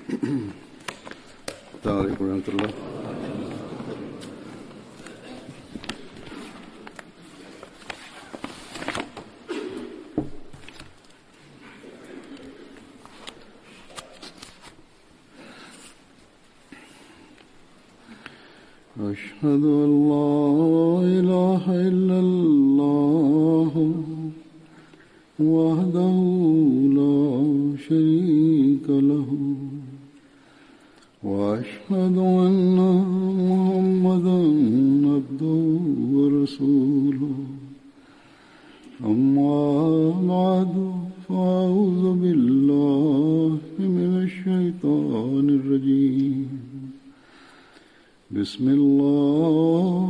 السلام عليكم ورحمة الله. أشهد أن لا إله إلا الله وحده لا شريك له وأشهد أن محمدا عبده ورسوله أما بعد فأعوذ بالله من الشيطان الرجيم بسم الله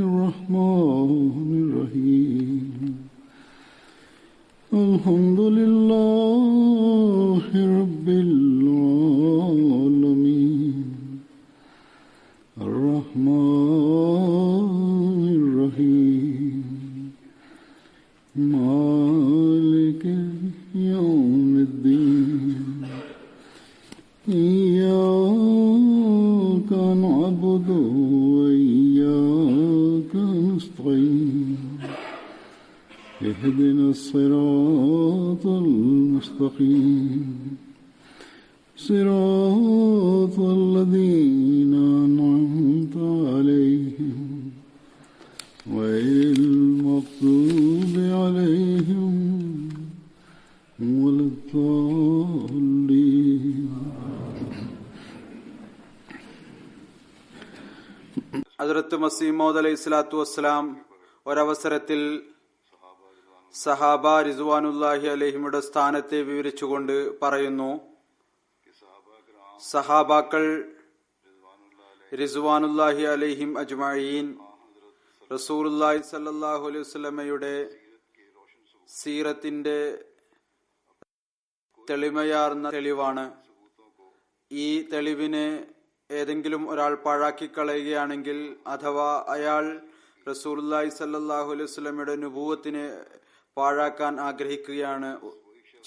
الرحمن الرحيم الحمد لله رب العالمين الرحمن الرحيم مالك يوم الدين إياك نعبد وإياك نستعين اهدنا الصراط المستقيم صراط الذين أنعمت عليهم غير المغضوب عليهم ولا الضالين. ഹദ്റത്ത് മസീഹ് മൗഊദ് അലൈഹി സ്വലാത്തു വസ്സലാം ഒരവസരത്തിൽ സഹാബ റിസ്വാനുല്ലാഹി അലൈഹിയുടെ സ്ഥാനത്തെ വിവരിച്ചുകൊണ്ട് പറയുന്നു, സഹാബാക്കൾ റിസ്വാനുല്ലാഹി അലൈഹിം അജ്മഈൻ റസൂലുള്ളാഹി സ്വല്ലല്ലാഹു അലൈഹി വസല്ലമയുടെ സീറത്തിന്റെ തെളിമയാർന്ന തെളിവാണ്. ഈ തെളിവിനെ ഏതെങ്കിലും ഒരാൾ പാഴാക്കിക്കളയുകയാണെങ്കിൽ അഥവാ അയാൾ റസൂലുള്ളാഹി സ്വല്ലല്ലാഹു അലൈഹി വസല്ലമയുടെ നുബുവത്തിനെ പാഴാക്കാൻ ആഗ്രഹിക്കുകയാണ്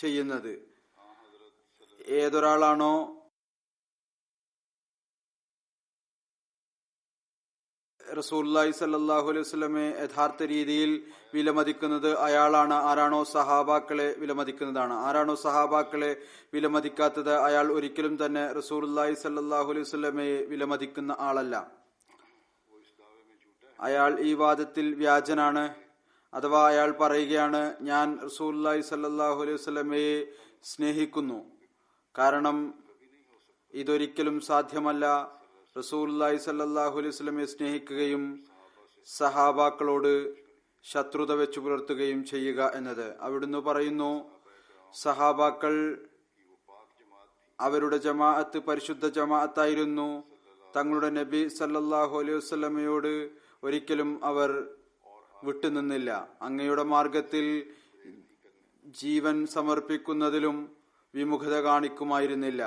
ചെയ്യുന്നത്. ഏതൊരാളാണോ റസൂലുള്ളാഹി സ്വല്ലല്ലാഹു അലൈഹി വസല്ലമയെ യഥാർത്ഥ രീതിയിൽ വിലമതിക്കുന്നത് അയാളാണ്. ആരാണോ സഹാബാക്കളെ വിലമതിക്കുന്നതാണ്. ആരാണോ സഹാബാക്കളെ വിലമതിക്കാത്തത് അയാൾ ഒരിക്കലും തന്നെ റസൂലുള്ളാഹി സ്വല്ലല്ലാഹു അലൈഹി വസല്ലമയെ വിലമതിക്കുന്ന ആളല്ല. അയാൾ ഈ വാദത്തിൽ വ്യാജനാണ്. അഥവാ അയാൾ പറയുകയാണ്, ഞാൻ റസൂലുള്ളാഹി സ്വല്ലല്ലാഹു അലൈഹി വസല്ലമയെ സ്നേഹിക്കുന്നു. കാരണം ഇതൊരിക്കലും സാധ്യമല്ല. റസൂലുള്ളാഹി സ്വല്ലല്ലാഹു അലൈഹി വസല്ലമയെ സ്നേഹിക്കുകയും സഹാബാക്കളോട് ശത്രുത വെച്ചു പുലർത്തുകയും ചെയ്യുക എന്നത്. അവിടുന്ന് പറയുന്നു, സഹാബാക്കൾ അവരുടെ ജമാഅത്ത് പരിശുദ്ധ ജമാഅത്തായിരുന്നു. തങ്ങളുടെ നബി സല്ലല്ലാഹു അലൈഹി വസല്ലമയോട് ഒരിക്കലും അവർ വിട്ടുനിന്നില്ല. അങ്ങയുടെ മാർഗത്തിൽ ജീവൻ സമർപ്പിക്കുന്നതിലും വിമുഖത കാണിക്കുമായിരുന്നില്ല.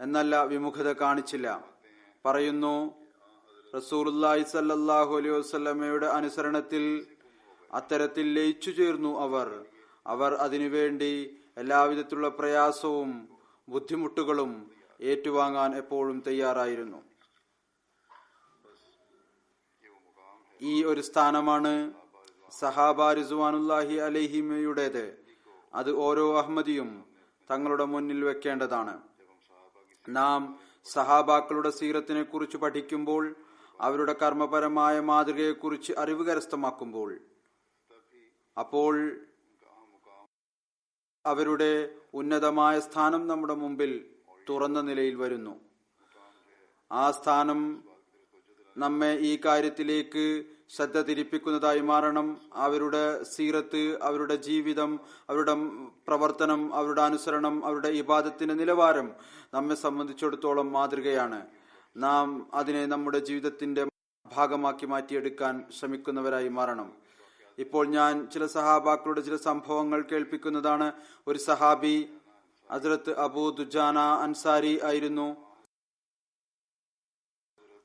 എന്നല്ല, വിമുഖത കാണിച്ചില്ല. പറയുന്നു, റസൂലുള്ളാഹി സ്വല്ലല്ലാഹു അലൈഹി വസല്ലമയുടെ അനുസരണത്തിൽ അത്തരത്തിൽ ലയിച്ചു ചേർന്നു അവർ അതിനുവേണ്ടി എല്ലാവിധത്തിലുള്ള പ്രയാസവും ബുദ്ധിമുട്ടുകളും ഏറ്റുവാങ്ങാൻ എപ്പോഴും തയ്യാറായിരുന്നു. ഈ ഒരു സ്ഥാനമാണ് സഹാബ റിസ്വാനുല്ലാഹി അലൈഹിമയുടേത്. അത് ഓരോ അഹ്മദിയും തങ്ങളുടെ മുന്നിൽ വെക്കേണ്ടതാണ്. നാം സഹാബാക്കളുടെ സീറത്തിനെ കുറിച്ച് പഠിക്കുമ്പോൾ, അവരുടെ കർമ്മപരമായ മാതൃകയെക്കുറിച്ച് അറിവ് കരസ്ഥമാക്കുമ്പോൾ, അപ്പോൾ അവരുടെ ഉന്നതമായ സ്ഥാനം നമ്മുടെ മുമ്പിൽ തുറന്ന നിലയിൽ വരുന്നു. ആ സ്ഥാനം നമ്മെ ഈ കാര്യത്തിലേക്ക് ശ്രദ്ധ തിരിപ്പിക്കുന്നതായി മാറണം. അവരുടെ സീറത്ത്, അവരുടെ ജീവിതം, അവരുടെ പ്രവർത്തനം, അവരുടെ അനുസരണം, അവരുടെ ഇബാദത്തിന്റെ നിലവാരം നമ്മെ സംബന്ധിച്ചിടത്തോളം മാതൃകയാണ്. നാം അതിനെ നമ്മുടെ ജീവിതത്തിന്റെ ഭാഗമാക്കി മാറ്റിയെടുക്കാൻ ശ്രമിക്കുന്നവരായി മാറണം. ഇപ്പോൾ ഞാൻ ചില സഹാബാക്കളുടെ ചില സംഭവങ്ങൾ കേൾപ്പിക്കുന്നതാണ്. ഒരു സഹാബി ഹസ്രത്ത് അബൂ ദുജാന അൻസാരി ആയിരുന്നു.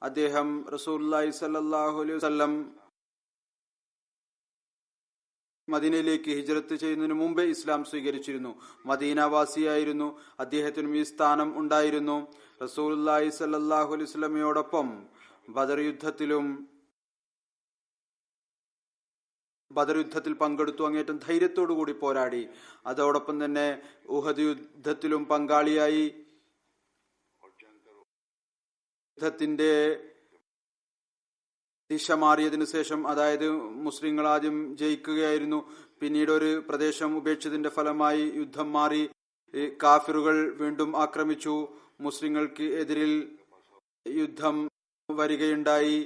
അദ്ദേഹം റസൂലുള്ളാഹി സ്വല്ലല്ലാഹു അലൈഹി വസല്ലം മദീനയിലേക്ക് ഹിജ്റത്ത് ചെയ്യുന്നതിന് മുമ്പേ ഇസ്ലാം സ്വീകരിച്ചിരുന്നു. മദീനവാസിയായിരുന്നു. അദ്ദേഹത്തിനും ഈ സ്ഥാനം ഉണ്ടായിരുന്നു. റസൂലുള്ളാഹി സ്വല്ലല്ലാഹു അലൈഹി വസല്ലമയോടൊപ്പം ബദർ യുദ്ധത്തിൽ പങ്കെടുത്തു. അങ്ങേറ്റം ധൈര്യത്തോടു കൂടി പോരാടി. അതോടൊപ്പം തന്നെ ഉഹദ് യുദ്ധത്തിലും പങ്കാളിയായി. യുദ്ധത്തിന്റെ ദിശ മാറിയതിനു ശേഷം, അതായത് മുസ്ലിങ്ങൾ ആദ്യം ജയിക്കുകയായിരുന്നു, പിന്നീട് ഒരു പ്രദേശം ഉപേക്ഷിച്ചതിന്റെ ഫലമായി യുദ്ധം മാറി. കാഫിറുകൾ വീണ്ടും ആക്രമിച്ചു. മുസ്ലിങ്ങൾക്ക് എതിരിൽ യുദ്ധം വരികയുണ്ടായി.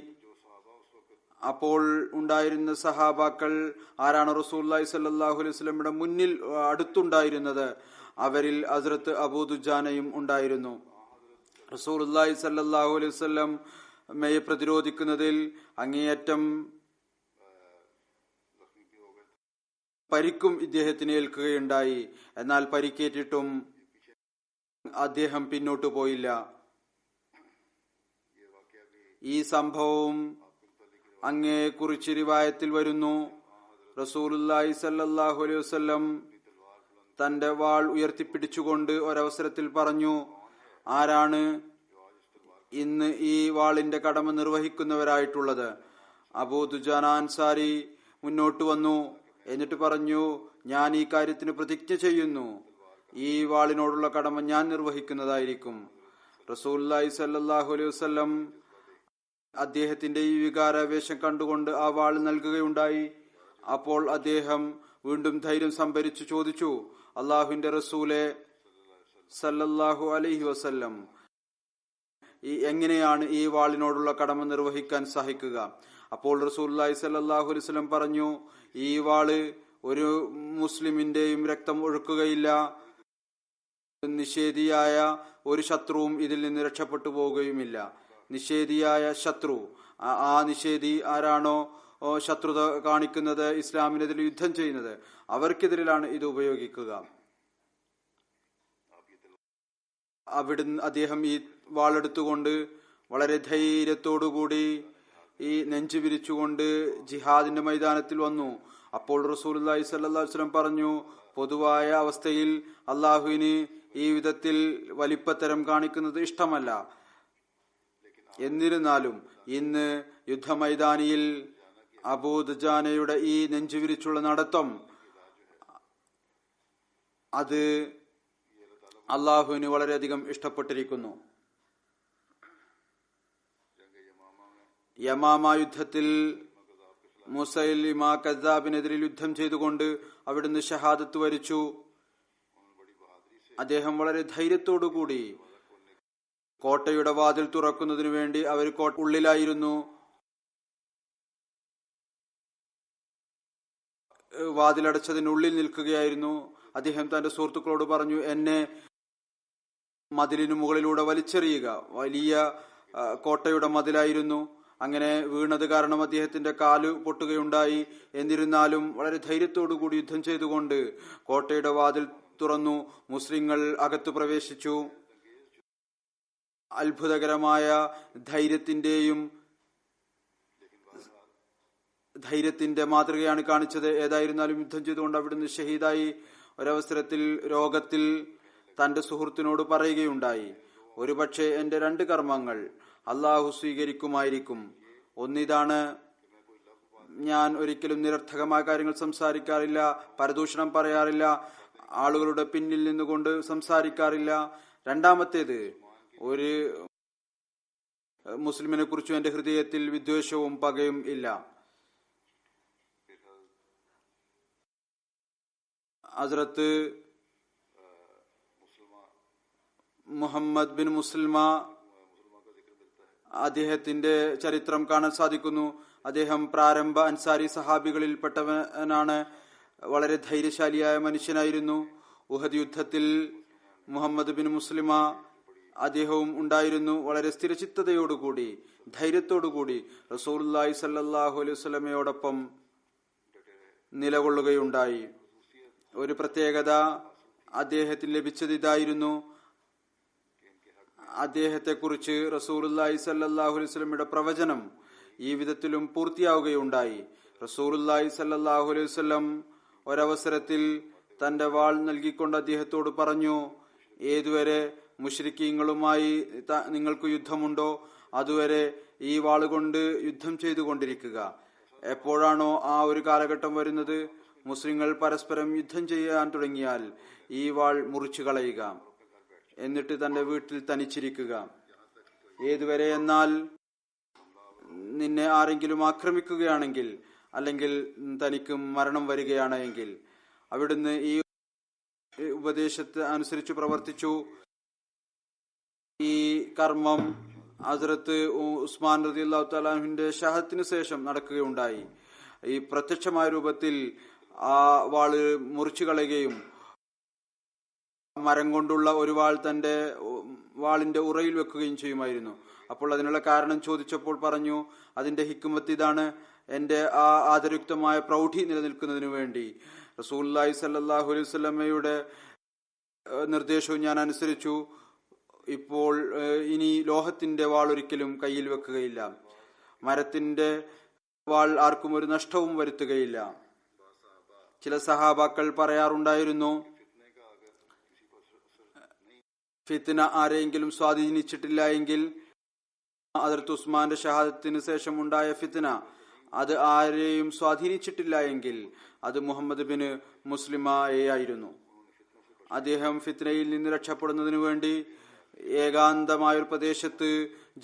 അപ്പോൾ ഉണ്ടായിരുന്ന സഹാബാക്കൾ ആരാണ് റസൂലുള്ളാഹി സ്വല്ലല്ലാഹു അലൈഹി വസല്ലമയുടെ മുന്നിൽ അടുത്തുണ്ടായിരുന്നത്? അവരിൽ ഹസ്രത്ത് അബൂ ദുജാനയും ഉണ്ടായിരുന്നു. റസൂലുള്ളാഹി സ്വല്ലല്ലാഹു അലൈഹി വസല്ലം മയെ പ്രതിരോധിക്കുന്നതിൽ അങ്ങേയറ്റം പരിക്കും ഇദ്ദേഹത്തിന് ഏൽക്കുകയുണ്ടായി. എന്നാൽ പരിക്കേറ്റിട്ടും അദ്ദേഹം പിന്നോട്ടു പോയില്ല. ഈ സംഭവവും അങ്ങേ കുറിച്ച് റിവായത്തിൽ വരുന്നു. റസൂലുള്ളാഹി സ്വല്ലല്ലാഹു അലൈഹി വസല്ലം തന്റെ വാൾ ഉയർത്തിപ്പിടിച്ചുകൊണ്ട് ഒരവസരത്തിൽ പറഞ്ഞു, ആരാണ് ഇന്ന് ഈ വാളിന്റെ കടമ നിർവഹിക്കുന്നവരായിട്ടുള്ളത്? അബൂ ദുജാന അൻസാരി മുന്നോട്ട് വന്നു. എന്നിട്ട് പറഞ്ഞു, ഞാൻ ഈ കാര്യത്തിന് പ്രതിജ്ഞ ചെയ്യുന്നു, ഈ വാളിനോടുള്ള കടമ ഞാൻ നിർവഹിക്കുന്നതായിരിക്കും. റസൂലുള്ളാഹി സ്വല്ലല്ലാഹു അലൈഹി വസല്ലം അദ്ദേഹത്തിന്റെ ഈ വികാരാവേശം കണ്ടുകൊണ്ട് ആ വാൾ നൽകുകയുണ്ടായി. അപ്പോൾ അദ്ദേഹം വീണ്ടും ധൈര്യം സംഭരിച്ചു ചോദിച്ചു, അള്ളാഹുവിന്റെ റസൂലെ സല്ലല്ലാഹു അലൈഹി വസല്ലം, എങ്ങനെയാണ് ഈ വാളിനോടുള്ള കടമ നിർവഹിക്കാൻ സാധിക്കുക? അപ്പോൾ റസൂലുള്ളാഹി സ്വല്ലല്ലാഹു അലൈഹി വസല്ലം പറഞ്ഞു, ഈ വാള് ഒരു മുസ്ലിമിന്റെയും രക്തം ഒഴുക്കുകയില്ല. നിഷേധിയായ ഒരു ശത്രുവും ഇതിൽ നിന്ന് രക്ഷപ്പെട്ടു പോവുകയുമില്ല. നിഷേധിയായ ശത്രു, ആ നിഷേധി ആരാണോ ശത്രുത കാണിക്കുന്നത്, ഇസ്ലാമിനെതിരെ യുദ്ധം ചെയ്യുന്നത്, അവർക്കെതിരിലാണ് ഇത് ഉപയോഗിക്കുക. അവിടുന്ന് അദ്ദേഹം ഈ വാളെടുത്തുകൊണ്ട് വളരെ ധൈര്യത്തോടുകൂടി ഈ നെഞ്ചു വിരിച്ചുകൊണ്ട് ജിഹാദിന്റെ മൈതാനത്തിൽ വന്നു. അപ്പോൾ റസൂലുള്ളാഹി സ്വല്ലല്ലാഹു അലൈഹി വസല്ലം പറഞ്ഞു, പൊതുവായ അവസ്ഥയിൽ അള്ളാഹുവിന് ഈ വിധത്തിൽ വലിപ്പത്തരം കാണിക്കുന്നത് ഇഷ്ടമല്ല. എന്നിരുന്നാലും ഇന്ന് യുദ്ധമൈതാനിയിൽ അബൂ ദുജാനയുടെ ഈ നെഞ്ചുവിരിച്ചുള്ള നടത്തം അത് അള്ളാഹുവിന് വളരെയധികം ഇഷ്ടപ്പെട്ടിരിക്കുന്നു. യമാമ യുദ്ധത്തിൽ മുസൈലിമ കസ്സാബിനെതിരെ യുദ്ധം ചെയ്തുകൊണ്ട് അവിടുന്ന് ഷഹാദത്ത് വരിച്ചു. അദ്ദേഹം വളരെ ധൈര്യത്തോടുകൂടി കോട്ടയുടെ വാതിൽ തുറക്കുന്നതിനു വേണ്ടി അവർ ഉള്ളിലായിരുന്നു. വാതിലടച്ചതിനുള്ളിൽ നിൽക്കുകയായിരുന്നു. അദ്ദേഹം തന്റെ സുഹൃത്തുക്കളോട് പറഞ്ഞു, എന്നെ മതിലിനു മുകളിലൂടെ വലിച്ചെറിയുക. വലിയ കോട്ടയുടെ മതിലായിരുന്നു. അങ്ങനെ വീണത് കാരണം അദ്ദേഹത്തിന്റെ കാല് പൊട്ടുകയുണ്ടായി. എന്നിരുന്നാലും വളരെ ധൈര്യത്തോടുകൂടി യുദ്ധം ചെയ്തുകൊണ്ട് കോട്ടയുടെ വാതിൽ തുറന്നു. മുസ്ലിങ്ങൾ അകത്തു പ്രവേശിച്ചു. അത്ഭുതകരമായ ധൈര്യത്തിന്റെ മാതൃകയാണ് കാണിച്ചത്. ഏതായിരുന്നാലും യുദ്ധം ചെയ്തുകൊണ്ട് അവിടുന്ന് ഷഹീദായി. ഒരവസരത്തിൽ രോഗത്തിൽ തന്റെ സുഹൃത്തിനോട് പറയുകയുണ്ടായി, ഒരുപക്ഷെ എന്റെ 2 കർമ്മങ്ങൾ അള്ളാഹു സ്വീകരിക്കുമായിരിക്കും. ഒന്നിതാണ്, ഞാൻ ഒരിക്കലും നിരർത്ഥകമായ കാര്യങ്ങൾ സംസാരിക്കാറില്ല, പരദൂഷണം പറയാറില്ല, ആളുകളുടെ പിന്നിൽ നിന്നുകൊണ്ട് സംസാരിക്കാറില്ല. രണ്ടാമത്തേത്, ഒരു മുസ്ലിമിനെ കുറിച്ചും എന്റെ ഹൃദയത്തിൽ വിദ്വേഷവും പകയും ഇല്ല. ഹസ്രത്ത് മുഹമ്മദ് ബിൻ മുസ്ലിമ, അദ്ദേഹത്തിന്റെ ചരിത്രം കാണാൻ സാധിക്കുന്നു. അദ്ദേഹം പ്രാരംഭ അൻസാരി സഹാബികളിൽ പെട്ടവനാണ്. വളരെ ധൈര്യശാലിയായ മനുഷ്യനായിരുന്നു. ഉഹദ് യുദ്ധത്തിൽ മുഹമ്മദ് ബിൻ മുസ്ലിമ അദ്ദേഹവും ഉണ്ടായിരുന്നു. വളരെ സ്ഥിരചിത്തതയോടുകൂടി ധൈര്യത്തോടുകൂടി റസൂലുള്ളാഹി സ്വല്ലല്ലാഹു അലൈഹി വസല്ലമയോടൊപ്പം നിലകൊള്ളുകയുണ്ടായി. ഒരു പ്രത്യേകത അദ്ദേഹത്തിന് ലഭിച്ചത് ഇതായിരുന്നു, അദ്ദേഹത്തെക്കുറിച്ച് റസൂലുള്ളാഹി സ്വല്ലല്ലാഹു അലൈഹി വസല്ലമയുടെ പ്രവചനം ഈ വിധത്തിലും പൂർത്തിയാവുകയുണ്ടായി. റസൂലുള്ളാഹി സ്വല്ലല്ലാഹു അലൈഹി വസല്ലം ഒരവസരത്തിൽ തന്റെ വാൾ നൽകിക്കൊണ്ട് അദ്ദേഹത്തോട് പറഞ്ഞു, ഏതുവരെ മുശ്രിക്കീങ്ങളുമായി നിങ്ങൾക്ക് യുദ്ധമുണ്ടോ അതുവരെ ഈ വാളുകൊണ്ട് യുദ്ധം ചെയ്തുകൊണ്ടിരിക്കുക. എപ്പോഴാണോ ആ ഒരു കാലഘട്ടം വരുന്നത്, മുസ്ലിങ്ങൾ പരസ്പരം യുദ്ധം ചെയ്യാൻ തുടങ്ങിയാൽ ഈ വാൾ മുറിച്ചു കളയുക, എന്നിട്ട് തന്റെ വീട്ടിൽ തനിച്ചിരിക്കുക. ഏതുവരെ എന്നാൽ നിന്നെ ആരെങ്കിലും ആക്രമിക്കുകയാണെങ്കിൽ അല്ലെങ്കിൽ തനിക്ക് മരണം വരികയാണെങ്കിൽ. അവിടുന്ന് ഈ ഉപദേശത്തെ അനുസരിച്ച് പ്രവർത്തിച്ചു. ഈ കർമ്മം ഹസ്രത്ത് ഉസ്മാൻ റളിയല്ലാഹു തആല അൻഹുവിന്റെ ഷഹാദത്തിന് ശേഷം നടക്കുകയുണ്ടായി. ഈ പ്രത്യക്ഷമായ രൂപത്തിൽ ആ വാള് മുറിച്ചു കളയുകയും മരം കൊണ്ടുള്ള ഒരു വാൾ തന്റെ വാളിന്റെ ഉറയിൽ വെക്കുകയും ചെയ്യുമായിരുന്നു. അപ്പോൾ അതിനുള്ള കാരണം ചോദിച്ചപ്പോൾ പറഞ്ഞു, അതിന്റെ ഹിക്മത്ത് ഇതാണ്: എന്റെ ആ ആദരയുക്തമായ പ്രൗഢി നിലനിൽക്കുന്നതിനു വേണ്ടി റസൂലുള്ളാഹി സ്വല്ലല്ലാഹു അലൈഹി വസല്ലമയുടെ നിർദ്ദേശവും ഞാൻ അനുസരിച്ചു. ഇപ്പോൾ ഇനി ലോഹത്തിന്റെ വാൾ ഒരിക്കലും കയ്യിൽ വെക്കുകയില്ല. മരത്തിന്റെ വാൾ ആർക്കും ഒരു നഷ്ടവും വരുത്തുകയില്ല. ചില സഹാബാക്കൾ പറയാറുണ്ടായിരുന്നു, ഫിത്ന ആരെയെങ്കിലും സ്വാധീനിച്ചിട്ടില്ല എങ്കിൽ, ഹദ്റത്ത് ഉസ്മാന്റെ ഷഹാദത്തിന് ശേഷം ഉണ്ടായ ഫിത്ന അത് ആരെയും സ്വാധീനിച്ചിട്ടില്ല എങ്കിൽ അത് മുഹമ്മദ് ബിൻ മുസ്ലിമയെ ആയിരുന്നു. അദ്ദേഹം ഫിത്നയിൽ നിന്ന് രക്ഷപ്പെടുന്നതിനു വേണ്ടി ഏകാന്തമായൊരു പ്രദേശത്ത്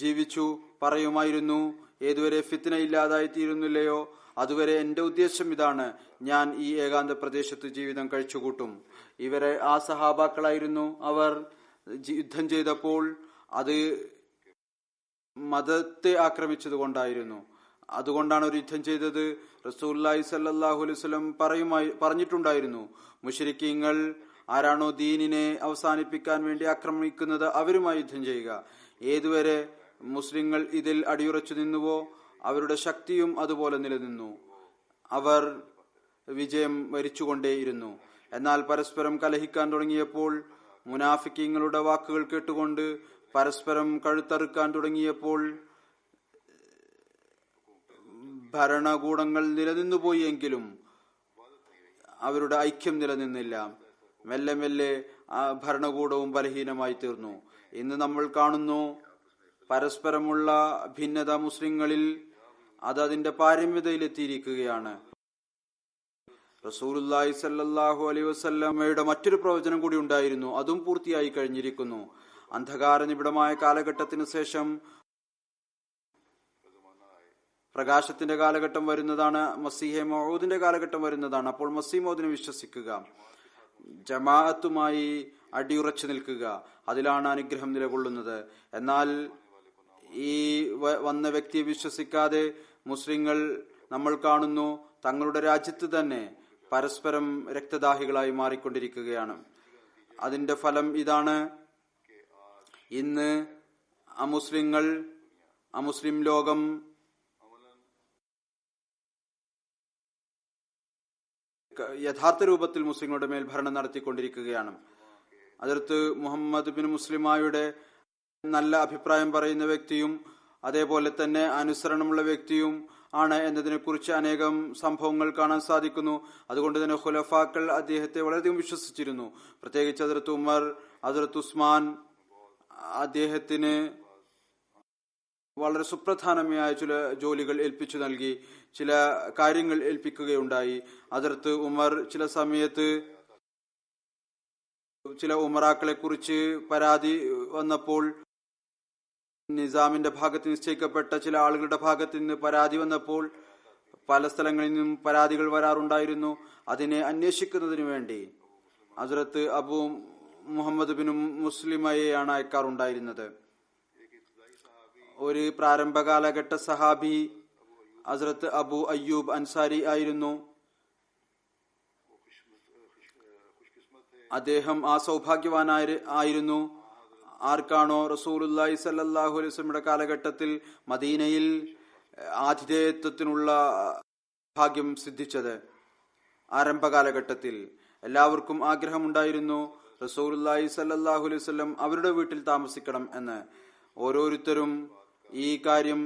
ജീവിച്ചു. പറയുമായിരുന്നു, ഏതുവരെ ഫിത്ന ഇല്ലാതായി തീരുന്നില്ലയോ അതുവരെ എന്റെ ഉദ്ദേശം ഇതാണ്, ഞാൻ ഈ ഏകാന്ത പ്രദേശത്ത് ജീവിതം കഴിച്ചുകൂട്ടും. ഇവരെ ആ സഹാബാക്കളായിരുന്നു. അവർ യുദ്ധം ചെയ്തപ്പോൾ അത് മതത്തെ ആക്രമിച്ചത് കൊണ്ടായിരുന്നു. അതുകൊണ്ടാണ് ഒരു യുദ്ധം ചെയ്തത്. റസൂലുള്ളാഹി സ്വല്ലല്ലാഹു അലൈഹി വസല്ലം പറഞ്ഞിട്ടുണ്ടായിരുന്നു, മുശ്രിക്കീങ്ങൾ ആരാണോ ദീനിനെ അവസാനിപ്പിക്കാൻ വേണ്ടി ആക്രമിക്കുന്നത് അവരുമായി യുദ്ധം ചെയ്യുക. ഏതുവരെ മുസ്ലിങ്ങൾ ഇതിൽ അടിയുറച്ചു നിന്നുവോ അവരുടെ ശക്തിയും അതുപോലെ നിലനിന്നു. അവർ വിജയം വരിച്ചുകൊണ്ടേയിരുന്നു. എന്നാൽ പരസ്പരം കലഹിക്കാൻ തുടങ്ങിയപ്പോൾ, മുനാഫിക്കീങ്ങളുടെ വാക്കുകൾ കേട്ടുകൊണ്ട് പരസ്പരം കഴുത്തറുക്കാൻ തുടങ്ങിയപ്പോൾ ഭരണകൂടങ്ങൾ നിലനിന്നുപോയി എങ്കിലും അവരുടെ ഐക്യം നിലനിന്നില്ല. മെല്ലെ മെല്ലെ ആ ഭരണകൂടവും ബലഹീനമായി തീർന്നു. ഇന്ന് നമ്മൾ കാണുന്നു, പരസ്പരമുള്ള ഭിന്നത മുസ്ലിങ്ങളിൽ അത് അതിന്റെ പാരമ്യതയിലെത്തിയിരിക്കുകയാണ്. റസൂലുള്ളാഹി സ്വല്ലല്ലാഹു അലൈഹി വസല്ലമയുടെ മറ്റൊരു പ്രവചനം കൂടി ഉണ്ടായിരുന്നു. അതും പൂർത്തിയായി കഴിഞ്ഞിരിക്കുന്നു. അന്ധകാര നിബിഡമായ കാലഘട്ടത്തിന് ശേഷം പ്രകാശത്തിന്റെ കാലഘട്ടം വരുന്നതാണ്. മസീഹെ മൗഊദിന്റെ കാലഘട്ടം വരുന്നതാണ്. അപ്പോൾ മസീഹ് മൗദിനെ വിശ്വസിക്കുക, ജമാഅത്തുമായി അടിയുറച്ചു നിൽക്കുക, അതിലാണ് അനുഗ്രഹം നിലകൊള്ളുന്നത്. എന്നാൽ ഈ വന്ന വ്യക്തിയെ വിശ്വസിക്കാതെ മുസ്ലിങ്ങൾ നമ്മൾ കാണുന്നു, തങ്ങളുടെ രാജ്യത്ത് തന്നെ പരസ്പരം രക്തദാഹികളായി മാറിക്കൊണ്ടിരിക്കുകയാണ്. അതിന്റെ ഫലം ഇതാണ്: ഇന്ന് അമുസ്ലിം ലോകം യഥാർത്ഥ രൂപത്തിൽ മുസ്ലിങ്ങളുടെ മേൽ ഭരണം നടത്തിക്കൊണ്ടിരിക്കുകയാണ്. അതിർത്ത് മുഹമ്മദ് ബിൻ മുസ്ലിമായുടെ നല്ല അഭിപ്രായം പറയുന്ന വ്യക്തിയും അതേപോലെ തന്നെ അനുസരണമുള്ള വ്യക്തിയും ആണ് എന്നതിനെ കുറിച്ച് അനേകം സംഭവങ്ങൾ കാണാൻ സാധിക്കുന്നു. അതുകൊണ്ട് തന്നെ ഖുലഫാക്കൾ അദ്ദേഹത്തെ വളരെയധികം വിശ്വസിച്ചിരുന്നു. പ്രത്യേകിച്ച് ഹദ്റത്ത് ഉമർ, ഹദ്റത്ത് ഉസ്മാൻ അദ്ദേഹത്തിന് വളരെ സുപ്രധാനമായ ചില ജോലികൾ ഏൽപ്പിച്ചു നൽകി, ചില കാര്യങ്ങൾ ഏൽപ്പിക്കുകയുണ്ടായി. ഹദ്റത്ത് ഉമർ ചില സമയത്ത് ചില ഉമറാക്കളെ കുറിച്ച് പരാതി വന്നപ്പോൾ, നിസാമിന്റെ ഭാഗത്ത് നിശ്ചയിക്കപ്പെട്ട ചില ആളുകളുടെ ഭാഗത്ത് നിന്ന് പരാതി വന്നപ്പോൾ പല സ്ഥലങ്ങളിൽ നിന്നും പരാതികൾ വരാറുണ്ടായിരുന്നു. അതിനെ അന്വേഷിക്കുന്നതിന് വേണ്ടി ഹസ്രത്ത് അബു മുഹമ്മദ് ബിൻ മുസ്ലിമയെയാണ് അയക്കാറുണ്ടായിരുന്നത്. ഒരു പ്രാരംഭ കാലഘട്ട സഹാബി ഹസ്രത്ത് അബു അയ്യൂബ് അൻസാരി ആയിരുന്നു. അദ്ദേഹം ആ സൗഭാഗ്യവാനായിരുന്നു. ആർക്കാണോ റസൂലുള്ളാഹി സ്വല്ലല്ലാഹു അലൈഹി വസല്ലമയുടെ കാലഘട്ടത്തിൽ മദീനയിൽ ആതിഥേയത്വത്തിനുള്ള ഭാഗ്യം സിദ്ധിച്ചത്. ആരംഭ കാലഘട്ടത്തിൽ എല്ലാവർക്കും ആഗ്രഹമുണ്ടായിരുന്നു റസൂലുള്ളാഹി സ്വല്ലല്ലാഹു അലൈഹി വസല്ലം അവരുടെ വീട്ടിൽ താമസിക്കണം എന്ന്. ഓരോരുത്തരും ഈ കാര്യം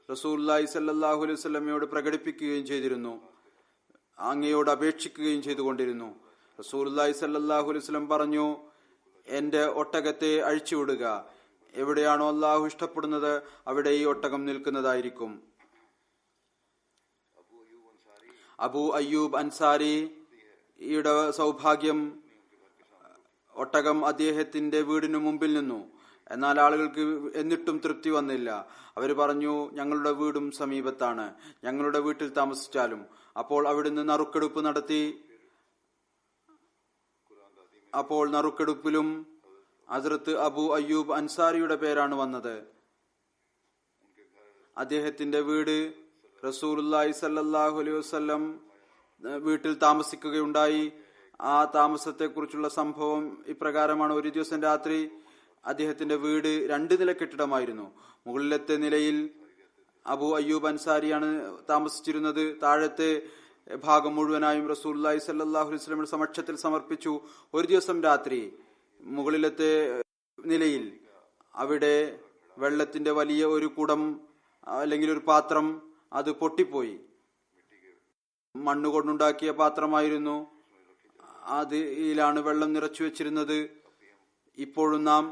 റസൂലുള്ളാഹി സ്വല്ലല്ലാഹു അലൈഹി വസല്ലമയോട് പ്രകടിപ്പിക്കുകയും ചെയ്തിരുന്നു. അങ്ങയോട് അപേക്ഷിക്കുകയും ചെയ്തുകൊണ്ടിരുന്നു. റസൂലുള്ളാഹി സ്വല്ലല്ലാഹു അലൈഹി വസല്ലം പറഞ്ഞു, എന്റെ ഒട്ടകത്തെ അഴിച്ചുവിടുക. എവിടെയാണോ അള്ളാഹു ഇഷ്ടപ്പെടുന്നത് അവിടെ ഈ ഒട്ടകം നിൽക്കുന്നതായിരിക്കും. അബൂ അയ്യൂബ് അൻസാരിയുടെ സൗഭാഗ്യം, ഒട്ടകം അദ്ദേഹത്തിന്റെ വീടിനു മുമ്പിൽ നിന്നു. എന്നാൽ ആളുകൾക്ക് എന്നിട്ടും തൃപ്തി വന്നില്ല. അവർ പറഞ്ഞു, ഞങ്ങളുടെ വീടും സമീപത്താണ്, ഞങ്ങളുടെ വീട്ടിൽ താമസിച്ചാലും. അപ്പോൾ അവിടുന്ന് നറുക്കെടുപ്പ് നടത്തി. അപ്പോൾ നറുക്കെടുപ്പിലും ഹസ്രത്ത് അബൂ അയ്യൂബ് അൻസാരിയുടെ പേരാണ് വന്നത്. അദ്ദേഹത്തിന്റെ വീട് റസൂലുള്ളാഹി സ്വല്ലല്ലാഹു അലൈഹി വസല്ലം വീട്ടിൽ താമസിക്കുകയുണ്ടായി. ആ താമസത്തെ കുറിച്ചുള്ള സംഭവം ഇപ്രകാരമാണ്. ഒരു ദിവസം രാത്രി അദ്ദേഹത്തിന്റെ വീട് 2 നില കെട്ടിടമായിരുന്നു. മുകളിലത്തെ നിലയിൽ അബൂ അയ്യൂബ് അൻസാരിയാണ് താമസിച്ചിരുന്നത്. താഴത്തെ ഭാഗം മുഴുവനായും റസൂലുള്ളാഹി സ്വല്ലല്ലാഹു അലൈഹി വസല്ലമയുടെ സമക്ഷത്തിൽ സമർപ്പിച്ചു. ഒരു ദിവസം രാത്രി മുകളിലത്തെ നിലയിൽ അവിടെ വെള്ളത്തിന്റെ വലിയ ഒരു കുടം അല്ലെങ്കിൽ ഒരു പാത്രം, അത് പൊട്ടിപ്പോയി. മണ്ണുകൊണ്ടുണ്ടാക്കിയ പാത്രമായിരുന്നു. അതിലാണ് വെള്ളം നിറച്ചു വെച്ചിരുന്നത്. ഇപ്പോഴും നാം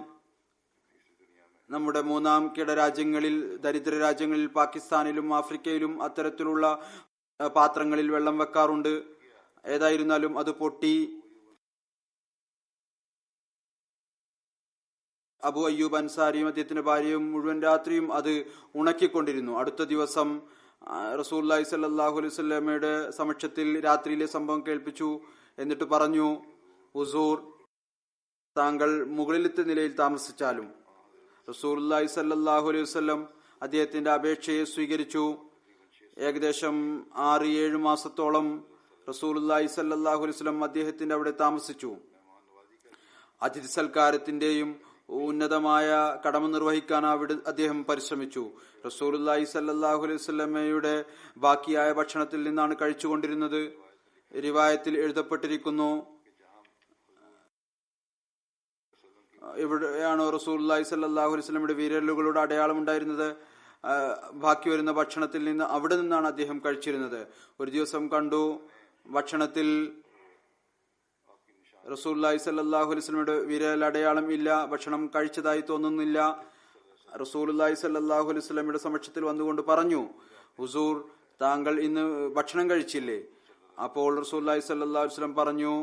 നമ്മുടെ 3ാം കിട രാജ്യങ്ങളിൽ, ദരിദ്ര രാജ്യങ്ങളിൽ, പാകിസ്ഥാനിലും ആഫ്രിക്കയിലും അത്തരത്തിലുള്ള പാത്രങ്ങളിൽ വെള്ളം വെക്കാറുണ്ട്. ഏതായിരുന്നാലും അത് പൊട്ടി. അബൂ അയ്യൂബ് അൻസാരിയും അദ്ദേഹത്തിന്റെ ഭാര്യയും മുഴുവൻ രാത്രിയും അത് ഉണക്കിക്കൊണ്ടിരുന്നു. അടുത്ത ദിവസം റസൂലുള്ളാഹി സ്വല്ലല്ലാഹു അലൈഹി വസല്ലമയുടെ സമക്ഷത്തിൽ രാത്രിയിലെ സംഭവം കേൾപ്പിച്ചു. എന്നിട്ട് പറഞ്ഞു, ഹുസൂർ, താങ്കൾ മുകളിലത്തെ നിലയിൽ താമസിച്ചാലും. റസൂലുള്ളാഹി സ്വല്ലല്ലാഹു അലൈഹി വസല്ലം അദ്ദേഹത്തിന്റെ അപേക്ഷയെ സ്വീകരിച്ചു. ഏകദേശം 6-7 മാസത്തോളം റസൂലുള്ളാഹി സ്വല്ലല്ലാഹു അലൈഹി വസല്ലം അദ്ദേഹത്തിന്റെ അവിടെ താമസിച്ചു. അതിഥി സൽക്കാരത്തിന്റെയും ഉന്നതമായ കടമ നിർവഹിക്കാൻ അവിടെ അദ്ദേഹം പരിശ്രമിച്ചു. റസൂലുള്ളാഹി സ്വല്ലല്ലാഹു അലൈഹി വസല്ലമയുടെ ബാക്കിയായ ഭക്ഷണത്തിൽ നിന്നാണ് കഴിച്ചുകൊണ്ടിരുന്നത്. റിവായത്തിൽ എഴുതപ്പെട്ടിരിക്കുന്നു, എവിടെയാണോ റസൂലുള്ളാഹി സ്വല്ലല്ലാഹു അലൈഹി വസല്ലമയുടെ വിരലുകളുടെ അടയാളം ഉണ്ടായിരുന്നത്, ബാക്കി വരുന്ന ഭക്ഷണത്തിൽ നിന്ന് അവിടെ നിന്നാണ് അദ്ദേഹം കഴിച്ചിരുന്നത്. ഒരു ദിവസം കണ്ടു, ഭക്ഷണത്തിൽ റസൂലുള്ളാഹി സ്വല്ലല്ലാഹു അലൈഹി വസല്ലമയുടെ വിരലടയാളം ഇല്ല, ഭക്ഷണം കഴിച്ചതായി തോന്നുന്നില്ല. റസൂലുള്ളാഹി സ്വല്ലല്ലാഹു അലൈഹി വസല്ലമയുടെ സമക്ഷത്തിൽ വന്നുകൊണ്ട് പറഞ്ഞു, ഹുസൂർ, താങ്കൾ ഇന്ന് ഭക്ഷണം കഴിച്ചില്ലേ? അപ്പോൾ റസൂലുള്ളാഹി സ്വല്ലല്ലാഹു അലൈഹി വസല്ലം പറഞ്ഞു,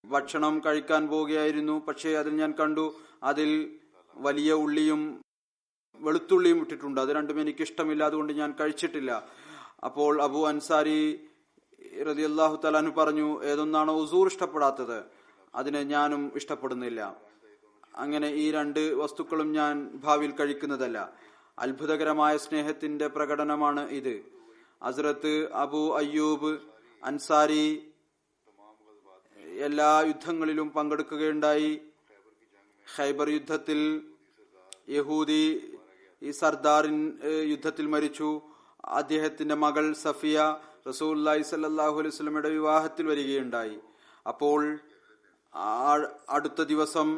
ഭക്ഷണം കഴിക്കാൻ പോവുകയായിരുന്നു, പക്ഷേ അതിൽ ഞാൻ കണ്ടു അതിൽ വലിയ ഉള്ളിയും വെളുത്തുള്ളിയും ഇട്ടിട്ടുണ്ട്. അത് രണ്ടും എനിക്ക് ഇഷ്ടമില്ല, അതുകൊണ്ട് ഞാൻ കഴിച്ചിട്ടില്ല. അപ്പോൾ അബൂ അൻസാരി റളിയല്ലാഹു തആല അൻഹു പറഞ്ഞു, ഏതൊന്നാണോ ഹുസൂർ ഇഷ്ടപ്പെടാത്തത് അതിനെ ഞാനും ഇഷ്ടപ്പെടുന്നില്ല. അങ്ങനെ ഈ 2 വസ്തുക്കളും ഞാൻ ഭാവിയിൽ കഴിക്കുന്നതല്ല. അത്ഭുതകരമായ സ്നേഹത്തിന്റെ പ്രകടനമാണ് ഇത്. ഹസ്രത്ത് അബൂ അയ്യൂബ് അൻസാരി എല്ലാ യുദ്ധങ്ങളിലും പങ്കെടുക്കുകയുണ്ടായി. ഖൈബർ യുദ്ധത്തിൽ യഹൂദി സർദാറിൻ യുദ്ധത്തിൽ മരിച്ചു. അദ്ദേഹത്തിന്റെ മകൾ സഫിയ റസൂലുള്ളാഹി സ്വല്ലല്ലാഹു അലൈഹി വസല്ലമയുടെ വിവാഹത്തിൽ വരികയുണ്ടായി. അപ്പോൾ അടുത്ത ദിവസം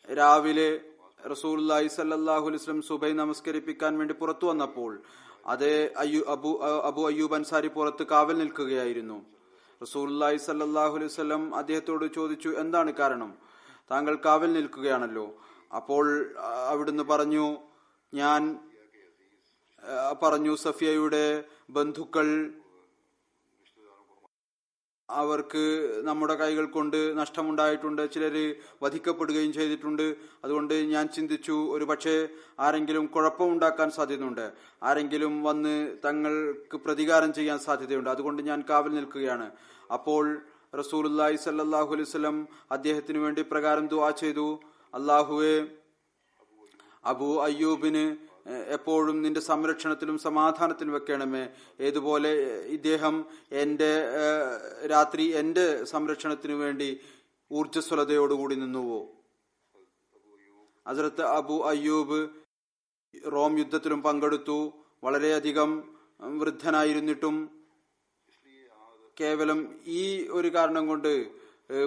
രാവിലെ റസൂലുള്ളാഹി സ്വല്ലല്ലാഹു അലൈഹി വസല്ലം സുബഹി നമസ്കരിപ്പിക്കാൻ വേണ്ടി പുറത്തു വന്നപ്പോൾ അതേ അബൂ അയ്യൂബ് അൻസാരി പുറത്ത് കാവൽ നിൽക്കുകയായിരുന്നു. റസൂലുള്ളാഹി സ്വല്ലല്ലാഹു അലൈഹി വസല്ലം അദ്ദേഹത്തോട് ചോദിച്ചു, എന്താണ് കാരണം? താങ്കൾ കാവൽ നിൽക്കുകയാണല്ലോ. അപ്പോൾ അവിടുന്ന് പറഞ്ഞു, ഞാൻ പറഞ്ഞു, സഫിയയുടെ ബന്ധുക്കൾ, അവർക്ക് നമ്മുടെ കൈകൾ കൊണ്ട് നഷ്ടമുണ്ടായിട്ടുണ്ട്, ചിലര് വധിക്കപ്പെടുകയും ചെയ്തിട്ടുണ്ട്. അതുകൊണ്ട് ഞാൻ ചിന്തിച്ചു, ഒരു പക്ഷേ ആരെങ്കിലും കുഴപ്പമുണ്ടാക്കാൻ സാധ്യതയുണ്ട്, ആരെങ്കിലും വന്ന് തങ്ങൾക്ക് പ്രതികാരം ചെയ്യാൻ സാധ്യതയുണ്ട്. അതുകൊണ്ട് ഞാൻ കാവൽ നിൽക്കുകയാണ്. അപ്പോൾ റസൂലുള്ളാഹി സ്വല്ലല്ലാഹു അലൈഹി വസല്ലം അദ്ദേഹത്തിന് വേണ്ടി പ്രകാരം ദുആ ചെയ്തു, അല്ലാഹുവേ, അബൂ അയ്യൂബിന് എപ്പോഴും നിന്റെ സംരക്ഷണത്തിലും സമാധാനത്തിലും വെക്കണമേ. ഏതുപോലെ ഇദ്ദേഹം രാത്രി എന്റെ സംരക്ഷണത്തിനു വേണ്ടി ഊർജ്ജസ്വലതയോടുകൂടി നിന്നുവോ. ഹസ്രത്ത് അബൂ അയ്യൂബ് റോം യുദ്ധത്തിലും പങ്കെടുത്തു. വളരെയധികം വൃദ്ധനായിരുന്നിട്ടും കേവലം ഈ ഒരു കാരണം കൊണ്ട്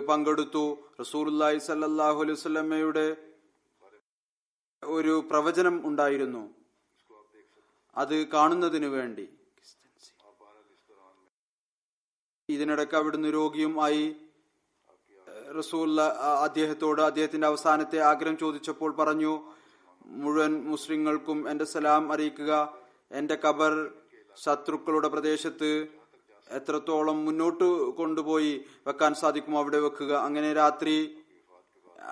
പങ്കെടുത്തു. റസൂലുള്ളാഹി സ്വല്ലല്ലാഹു അലൈഹി വസല്ലമയുടെ ഒരു പ്രവചനം ഉണ്ടായിരുന്നു, അത് കാണുന്നതിനു വേണ്ടി ഇതിനിടയ്ക്ക് അവിടുന്ന് രോഗിയും ആയി. റസൂൽ അദ്ദേഹത്തോട് അദ്ദേഹത്തിന്റെ അവസാനത്തെ ആഗ്രഹം ചോദിച്ചപ്പോൾ പറഞ്ഞു, മുഴുവൻ മുസ്ലിങ്ങൾക്കും എന്റെ സലാം അറിയിക്കുക. എന്റെ ഖബർ ശത്രുക്കളുടെ പ്രദേശത്ത് എത്രത്തോളം മുന്നോട്ട് കൊണ്ടുപോയി വെക്കാൻ സാധിക്കുമോ അവിടെ വെക്കുക. അങ്ങനെ രാത്രി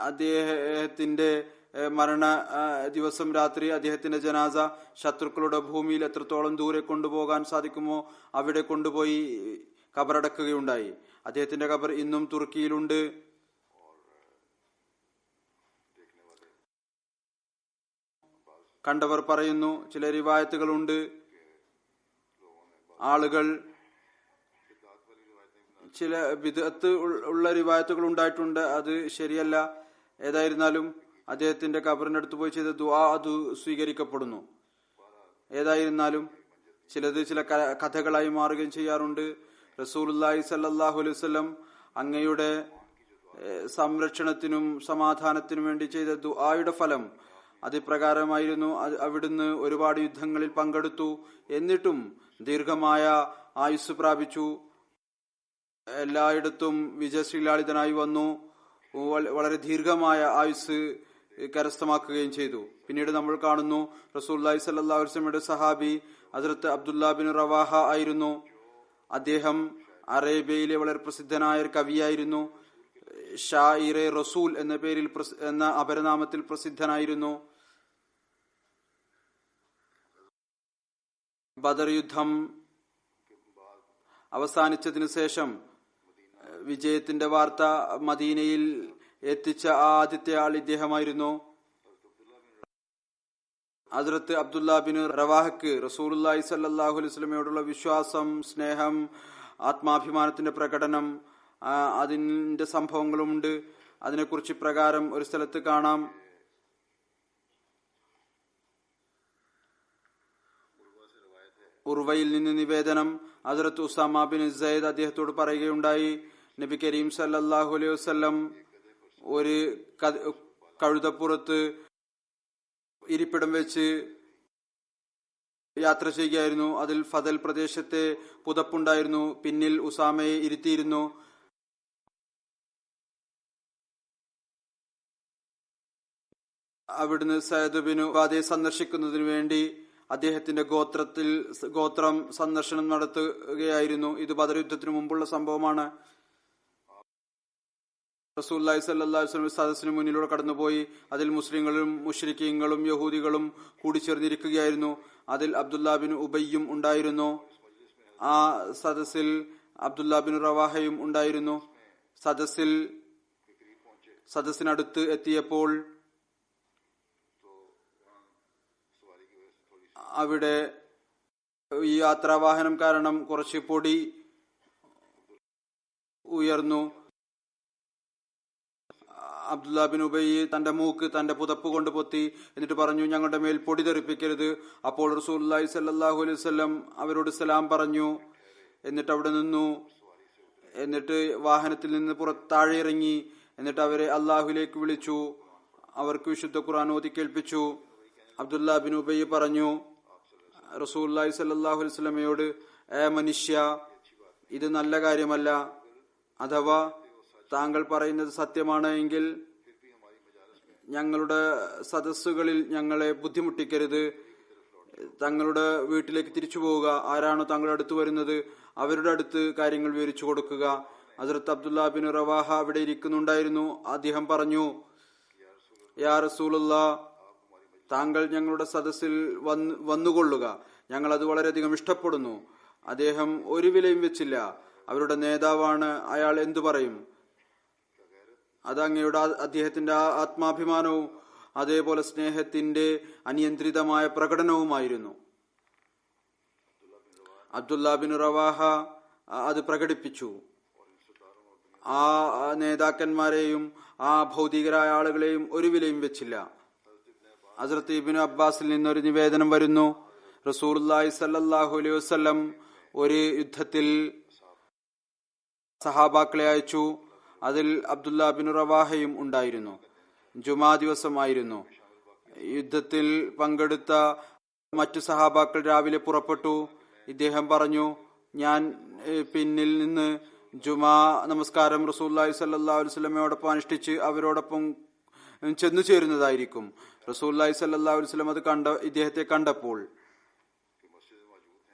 അദ്ദേഹത്തിന്റെ മരണ ദിവസം രാത്രി അദ്ദേഹത്തിന്റെ ജനാസ ശത്രുക്കളുടെ ഭൂമിയിൽ എത്രത്തോളം ദൂരെ കൊണ്ടുപോകാൻ സാധിക്കുമോ അവിടെ കൊണ്ടുപോയി ഖബറടക്കുകയുണ്ടായി. അദ്ദേഹത്തിന്റെ ഖബർ ഇന്നും തുർക്കിയിലുണ്ട്. കണ്ടവർ പറയുന്നു, ചില റിവായത്തുകളുണ്ട്, ആളുകൾ ചില ബിദ്അത്ത് ഉള്ള റിവായത്തുകൾ ഉണ്ടായിട്ടുണ്ട്, അത് ശരിയല്ല. ഏതായിരുന്നാലും അദ്ദേഹത്തിന്റെ ഖബറിന്റെ അടുത്ത് പോയി ചെയ്ത ദുആ അത് സ്വീകരിക്കപ്പെടുന്നു. ഏതായിരുന്നാലും ചിലത് ചില കഥകളായി മാറുകയും ചെയ്യാറുണ്ട്. റസൂലുള്ളാഹി സ്വല്ലല്ലാഹു അലൈഹി വസല്ലം അങ്ങയുടെ സംരക്ഷണത്തിനും സമാധാനത്തിനും വേണ്ടി ചെയ്ത ദുആയുടെ ഫലം അതിപ്രകാരമായിരുന്നു. അവിടുന്ന് ഒരുപാട് യുദ്ധങ്ങളിൽ പങ്കെടുത്തു, എന്നിട്ടും ദീർഘമായ ആയുസ് പ്രാപിച്ചു, എല്ലായിടത്തും വിജയശ്രീലാളിതനായി വന്നു, വളരെ ദീർഘമായ ആയുസ് കരസ്ഥമാക്കുകയും ചെയ്തു. പിന്നീട് നമ്മൾ കാണുന്നു റസൂലുള്ളാഹി സ്വല്ലല്ലാഹു അലൈഹി വസല്ലമയുടെ സഹാബി ഹസ്രത്ത് അബ്ദുല്ലാ ബിൻ റവാഹ ആയിരുന്നു. അദ്ദേഹം അറേബ്യയിലെ വളരെ പ്രസിദ്ധനായ ഒരു കവിയായിരുന്നു. ഷായിറെ റസൂൽ എന്ന പേരിൽ എന്ന അപരനാമത്തിൽ പ്രസിദ്ധനായിരുന്നു. ബദർ യുദ്ധം അവസാനിച്ചതിനു ശേഷം വിജയത്തിന്റെ വാർത്ത മദീനയിൽ എത്തിച്ച ആദ്യത്തെ ആൾ ഇദ്ദേഹമായിരുന്നു. ഹസ്രത്ത് അബ്ദുല്ലാ ബിൻ റവാഹക്ക് റസൂലുള്ളാഹി സ്വല്ലല്ലാഹു അലൈഹി വസല്ലമയോടുള്ള വിശ്വാസം, സ്നേഹം, ആത്മാഭിമാനത്തിന്റെ പ്രകടനം, അതിന്റെ സംഭവങ്ങളുമുണ്ട്. അതിനെക്കുറിച്ച് പ്രകാരം ഒരു സ്ഥലത്ത് കാണാം, ഉർവയിൽ നിന്ന് നിവേദനം, ഹസ്രത്ത് ഉസാമ ബിൻ സയ്യിദ് അദ്ദേഹത്തോട് പറയുകയുണ്ടായി, നബി കരീം സല്ലല്ലാഹു അലൈഹി വസല്ലം ഒരു കഴുതപ്പുറത്ത് ഇരിപ്പിടം വെച്ച് യാത്ര ചെയ്യുകയായിരുന്നു. അതിൽ ഫദൽ പ്രദേശത്തെ പുതപ്പുണ്ടായിരുന്നു. പിന്നിൽ ഉസാമയെ ഇരുത്തിയിരുന്നു. അവിടുന്ന് സയ്യിദ് ബിൻ ഉബാദയെ സന്ദർശിക്കുന്നതിനു വേണ്ടി അദ്ദേഹത്തിന്റെ ഗോത്രം സന്ദർശനം നടത്തുകയായിരുന്നു. ഇത് ബദർ യുദ്ധത്തിനു മുമ്പുള്ള സംഭവമാണ്. റസൂലുള്ളാഹി സ്വല്ലല്ലാഹു അലൈഹി വസല്ലം സദസ്സിന് മുന്നിലൂടെ കടന്നുപോയി. അതിൽ മുസ്ലിങ്ങളും മുശ്രിക്കീങ്ങളും യഹൂദികളും കൂടിച്ചേർന്നിരിക്കുകയായിരുന്നു. അതിൽ അബ്ദുല്ലാ ബിൻ ഉബയ്യും ഉണ്ടായിരുന്നു. ആ സദസ്സിൽ അബ്ദുല്ലാ ബിൻ റവാഹയും ഉണ്ടായിരുന്നു. സദസ്സിനടുത്ത് എത്തിയപ്പോൾ അവിടെ ഈ യാത്രാവാഹനം കാരണം കുറച്ച് പൊടി ഉയർന്നു. അബ്ദുല്ലാ ബിൻ ഉബയ്യ് തന്റെ മൂക്ക് തന്റെ പുതപ്പ് കൊണ്ട് പൊത്തി. എന്നിട്ട് പറഞ്ഞു, ഞങ്ങളുടെ മേൽ പൊടി തെറിപ്പിക്കരുത്. അപ്പോൾ റസൂലുള്ളാഹി സ്വല്ലല്ലാഹു അലൈഹി വസല്ലം അവരോട് സലാം പറഞ്ഞു. എന്നിട്ട് അവിടെ നിന്നു. എന്നിട്ട് വാഹനത്തിൽ നിന്ന് താഴെ ഇറങ്ങി. എന്നിട്ട് അവരെ അള്ളാഹുലേക്ക് വിളിച്ചു. അവർക്ക് വിശുദ്ധ ഖുർആൻ ഓതി കേൾപ്പിച്ചു. അബ്ദുല്ലാ ബിൻ ഉബയ്യ് പറഞ്ഞു റസൂലുള്ളാഹി സ്വല്ലല്ലാഹു അലൈഹി വസല്ലമയോട്, മനുഷ്യ, ഇത് നല്ല കാര്യമല്ല. അഥവാ താങ്കൾ പറയുന്നത് സത്യമാണ് എങ്കിൽ ഞങ്ങളുടെ സദസ്സുകളിൽ ഞങ്ങളെ ബുദ്ധിമുട്ടിക്കരുത്. തങ്ങളുടെ വീട്ടിലേക്ക് തിരിച്ചു പോവുക. ആരാണോ താങ്കളുടെ അടുത്ത് വരുന്നത് അവരുടെ അടുത്ത് കാര്യങ്ങൾ വിവരിച്ചു കൊടുക്കുക. ഹസ്രത്ത് അബ്ദുല്ലാ ബിൻ റവാഹ അവിടെ ഇരിക്കുന്നുണ്ടായിരുന്നു. അദ്ദേഹം പറഞ്ഞു, യാ റസൂലുള്ളാഹ്, താങ്കൾ ഞങ്ങളുടെ സദസ്സിൽ വന്നുകൊള്ളുക. ഞങ്ങൾ അത് വളരെയധികം ഇഷ്ടപ്പെടുന്നു. അദ്ദേഹം ഒരു വിലയും വെച്ചില്ല. അവരുടെ നേതാവാണ്, അയാൾ എന്തു പറയും? അത് അങ്ങയുടെ അദ്ദേഹത്തിന്റെ ആത്മാഭിമാനവും അതേപോലെ സ്നേഹത്തിന്റെ അനിയന്ത്രിതമായ പ്രകടനവുമായിരുന്നു. അബ്ദുല്ലാ ബിൻ റവാഹ അത് പ്രകടിപ്പിച്ചു. ആ നേതാക്കന്മാരെയും ആ ഭൗതികരായ ആളുകളെയും ഒരു വിലയും വെച്ചില്ല. ഹസ്രത്ത് ഇബ്നു അബ്ബാസിൽ നിന്നൊരു നിവേദനം വരുന്നു, റസൂലുള്ളാഹി സ്വല്ലല്ലാഹു അലൈഹി വസല്ലം ഒരു യുദ്ധത്തിൽ സഹാബാക്കളെ അയച്ചു. അതിൽ അബ്ദുല്ലാ ബിൻ റവാഹയും ഉണ്ടായിരുന്നു. ജുമാ ദിവസമായിരുന്നു. യുദ്ധത്തിൽ പങ്കെടുത്ത മറ്റു സഹാബാക്കൾ രാവിലെ പുറപ്പെട്ടു. ഇദ്ദേഹം പറഞ്ഞു, ഞാൻ പിന്നിൽ നിന്ന് ജുമാ നമസ്കാരം റസൂലുള്ളാഹി സ്വല്ലല്ലാഹു അലൈഹി വസല്ലമയോടൊപ്പം അനുഷ്ഠിച്ച് അവരോടൊപ്പം ചെന്നു ചേരുന്നതായിരിക്കും. റസൂലുള്ളാഹി സ്വല്ലല്ലാഹു അലൈഹി വസല്ലം ഇദ്ദേഹത്തെ കണ്ടപ്പോൾ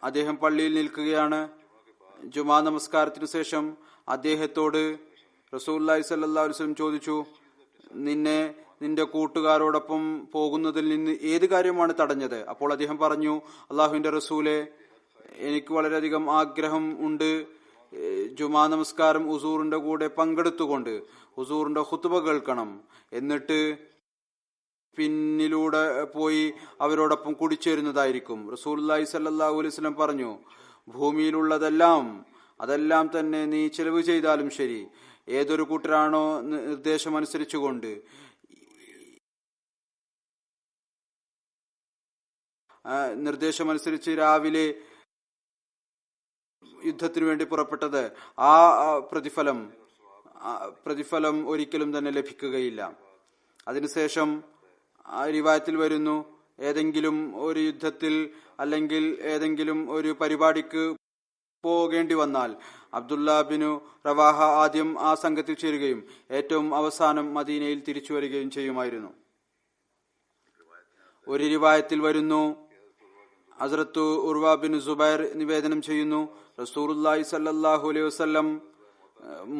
അദ്ദേഹം പള്ളിയിൽ നിൽക്കുകയാണ്. ജുമാ നമസ്കാരത്തിനു ശേഷം അദ്ദേഹത്തോട് റസൂലുള്ളാഹി സ്വല്ലല്ലാഹു അലൈഹി വസല്ലം ചോദിച്ചു, നിന്നെ നിന്റെ കൂട്ടുകാരോടൊപ്പം പോകുന്നതിൽ നിന്ന് ഏത് കാര്യമാണ് തടഞ്ഞത്? അപ്പോൾ അദ്ദേഹം പറഞ്ഞു, അള്ളാഹുവിന്റെ റസൂലെ, എനിക്ക് വളരെയധികം ആഗ്രഹം ഉണ്ട് ജുമാ നമസ്കാരം ഹുസൂറിന്റെ കൂടെ പങ്കെടുത്തുകൊണ്ട് ഹുസൂറിന്റെ ഖുതുബ കേൾക്കണം, എന്നിട്ട് പിന്നിലൂടെ പോയി അവരോടൊപ്പം കൂടിച്ചേരുന്നതായിരിക്കും. റസൂലുള്ളാഹി സ്വല്ലല്ലാഹു അലൈഹി വസല്ലം പറഞ്ഞു, അതെല്ലാം തന്നെ നീ ചെലവ് ചെയ്താലും ശരി, ഏതൊരു കൂട്ടരാണോ നിർദ്ദേശമനുസരിച്ചുകൊണ്ട് രാവിലെ യുദ്ധത്തിനു വേണ്ടി പുറപ്പെട്ടത്, ആ പ്രതിഫലം ഒരിക്കലും തന്നെ ലഭിക്കുകയില്ല. അതിനുശേഷം റിവായത്തിൽ വരുന്നു, ഏതെങ്കിലും ഒരു യുദ്ധത്തിൽ അല്ലെങ്കിൽ ഏതെങ്കിലും ഒരു പരിപാടിക്ക് പോകേണ്ടി വന്നാൽ അബ്ദുല്ലാ ബിനു റവാഹ ആദ്യം ആ സംഘത്തിൽ ചേരുകയും ഏറ്റവും അവസാനം മദീനയിൽ തിരിച്ചു വരികയും ചെയ്യുമായിരുന്നു. ഒരു റിവായത്തിൽ വരുന്നു, ഹസ്രത്ത് ഉർവ ബിൻ സുബൈർ നിവേദനം ചെയ്യുന്നു, റസൂലുള്ളാഹി സ്വല്ലല്ലാഹു അലൈഹി വസല്ലം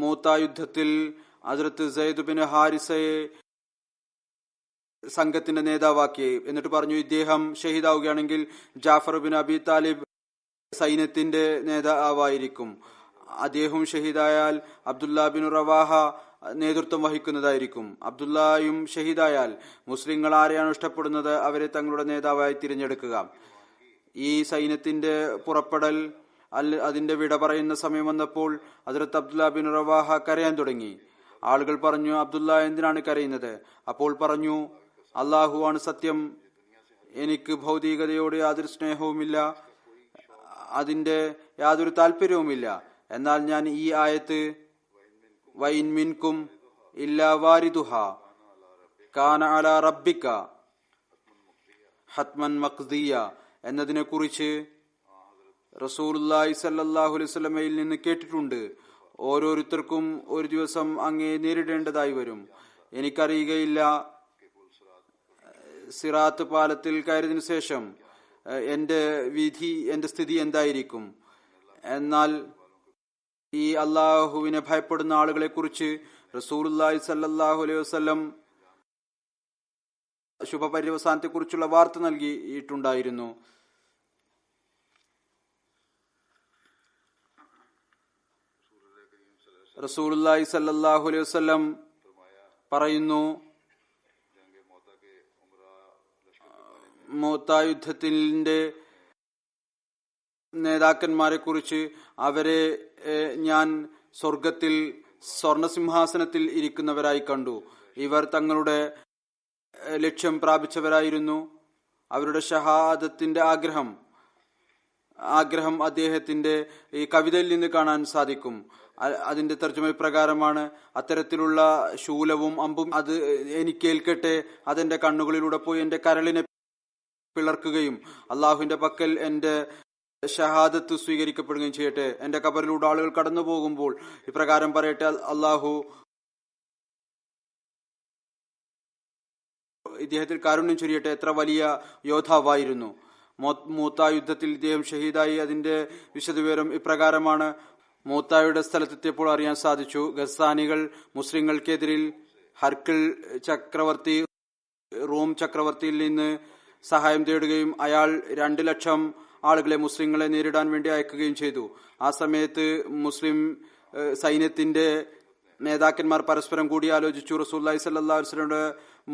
മൂത്ത യുദ്ധത്തിൽ ഹസ്രത്ത് സയ്യിദ് ബിൻ ഹാരിസയെ സംഘത്തിന്റെ നേതാവാക്കി. എന്നിട്ട് പറഞ്ഞു, ഇദ്ദേഹം ഷഹീദാവുകയാണെങ്കിൽ ജാഫർ ബിൻ അബി താലിബ് സൈന്യത്തിന്റെ നേതാവായിരിക്കും. അദ്ദേഹം ഷഹീദായാൽ അബ്ദുല്ലാ ബിൻ റവാഹ നേതൃത്വം വഹിക്കുന്നതായിരിക്കും. അബ്ദുല്ലായും ഷഹീദായാൽ മുസ്ലിങ്ങൾ ആരെയാണ് ഇഷ്ടപ്പെടുന്നത് അവരെ തങ്ങളുടെ നേതാവായി തിരഞ്ഞെടുക്കുക. ഈ സൈന്യത്തിന്റെ പുറപ്പെടൽ അതിന്റെ വിട പറയുന്ന സമയം വന്നപ്പോൾ ഹദ്റത്ത് അബ്ദുല്ലാ ബിൻ റവാഹ കരയാൻ തുടങ്ങി. ആളുകൾ പറഞ്ഞു, അബ്ദുല്ല എന്തിനാണ് കരയുന്നത്? അപ്പോൾ പറഞ്ഞു, അള്ളാഹുവാണ് സത്യം, എനിക്ക് ഭൗതികതയോട് യാതൊരു സ്നേഹവുമില്ല, അതിന്റെ യാതൊരു താല്പര്യവുമില്ല. എന്നാൽ ഞാൻ ഈ ആയത്ത് വൈൻ മിൻകും ഇല്ലാ വാരിദുഹാ കാന അലാ റബ്ബിക ഹത്മൻ മഖ്ദിയ എന്നതിനെ കുറിച്ച് റസൂലുള്ളാഹി സ്വല്ലല്ലാഹു അലൈഹി വസല്ലമയിൽ നിന്ന് കേട്ടിട്ടുണ്ട്. ഓരോരുത്തർക്കും ഒരു ദിവസം അങ്ങേ നേരിടേണ്ടതായി വരും. എനിക്കറിയുകയില്ല സിറാത്ത് പാലത്തിൽ കയറിയതിനു ശേഷം എന്റെ സ്ഥിതി എന്തായിരിക്കും. എന്നാൽ ഈ അള്ളാഹുവിനെ ഭയപ്പെടുന്ന ആളുകളെ കുറിച്ച് റസൂലുള്ളാഹി സ്വല്ലല്ലാഹു അലൈഹി വസല്ലം ശുഭപര്യവസാനത്തെ കുറിച്ചുള്ള വാർത്ത നൽകിയിട്ടുണ്ടായിരുന്നു. റസൂലുള്ളാഹി സ്വല്ലല്ലാഹു അലൈഹി വസല്ലം പറയുന്നു, മൂത്ത യുദ്ധത്തിന്റെ നേതാക്കന്മാരെ കുറിച്ച് അവരെ ഞാൻ സ്വർഗത്തിൽ സ്വർണസിംഹാസനത്തിൽ ഇരിക്കുന്നവരായി കണ്ടു. ഇവർ തങ്ങളുടെ ലക്ഷ്യം പ്രാപിച്ചവരായിരുന്നു. അവരുടെ ഷഹാദത്തിന്റെ ആഗ്രഹം അദ്ദേഹത്തിന്റെ ഈ കവിതയിൽ നിന്ന് കാണാൻ സാധിക്കും. അതിന്റെ തർജ്ജമ പ്രകാരമാണ്, അത്തരത്തിലുള്ള ശൂലവും അമ്പും അത് എനിക്കേൽക്കട്ടെ, അതെന്റെ കണ്ണുകളിലൂടെ പോയി എന്റെ കരളിനെ പിളർക്കുകയും അള്ളാഹുവിന്റെ പക്കൽ എന്റെ ഷഹാദത്ത് സ്വീകരിക്കപ്പെടുകയും ചെയ്യട്ടെ. എന്റെ ഖബറിലൂടെ ആളുകൾ കടന്നു പോകുമ്പോൾ ഇപ്രകാരം പറയട്ടെ, അള്ളാഹു ഇദ്ദേഹത്തിൽ കാരുണ്യം ചൊരിയട്ടെ, എത്ര വലിയ യോദ്ധാവായിരുന്നു. മൂത്ത യുദ്ധത്തിൽ ഇദ്ദേഹം ഷഹീദായി. അതിന്റെ വിശദവിവരം ഇപ്രകാരമാണ്. മൂത്തായുടെ സ്ഥലത്തെത്തിയപ്പോൾ അറിയാൻ സാധിച്ചു, ഗസ്സാനികൾ മുസ്ലിങ്ങൾക്കെതിരിൽ ഹർക്കിൾ ചക്രവർത്തി റോം ചക്രവർത്തിയിൽ നിന്ന് സഹായം തേടുകയും അയാൾ 200,000 ആളുകളെ മുസ്ലിങ്ങളെ നേരിടാൻ വേണ്ടി അയക്കുകയും ചെയ്തു. ആ സമയത്ത് മുസ്ലിം സൈന്യത്തിന്റെ നേതാക്കന്മാർ പരസ്പരം കൂടി ആലോചിച്ചു, റസൂലുള്ളാഹി സ്വല്ലല്ലാഹു അലൈഹി വസല്ലമയുടെ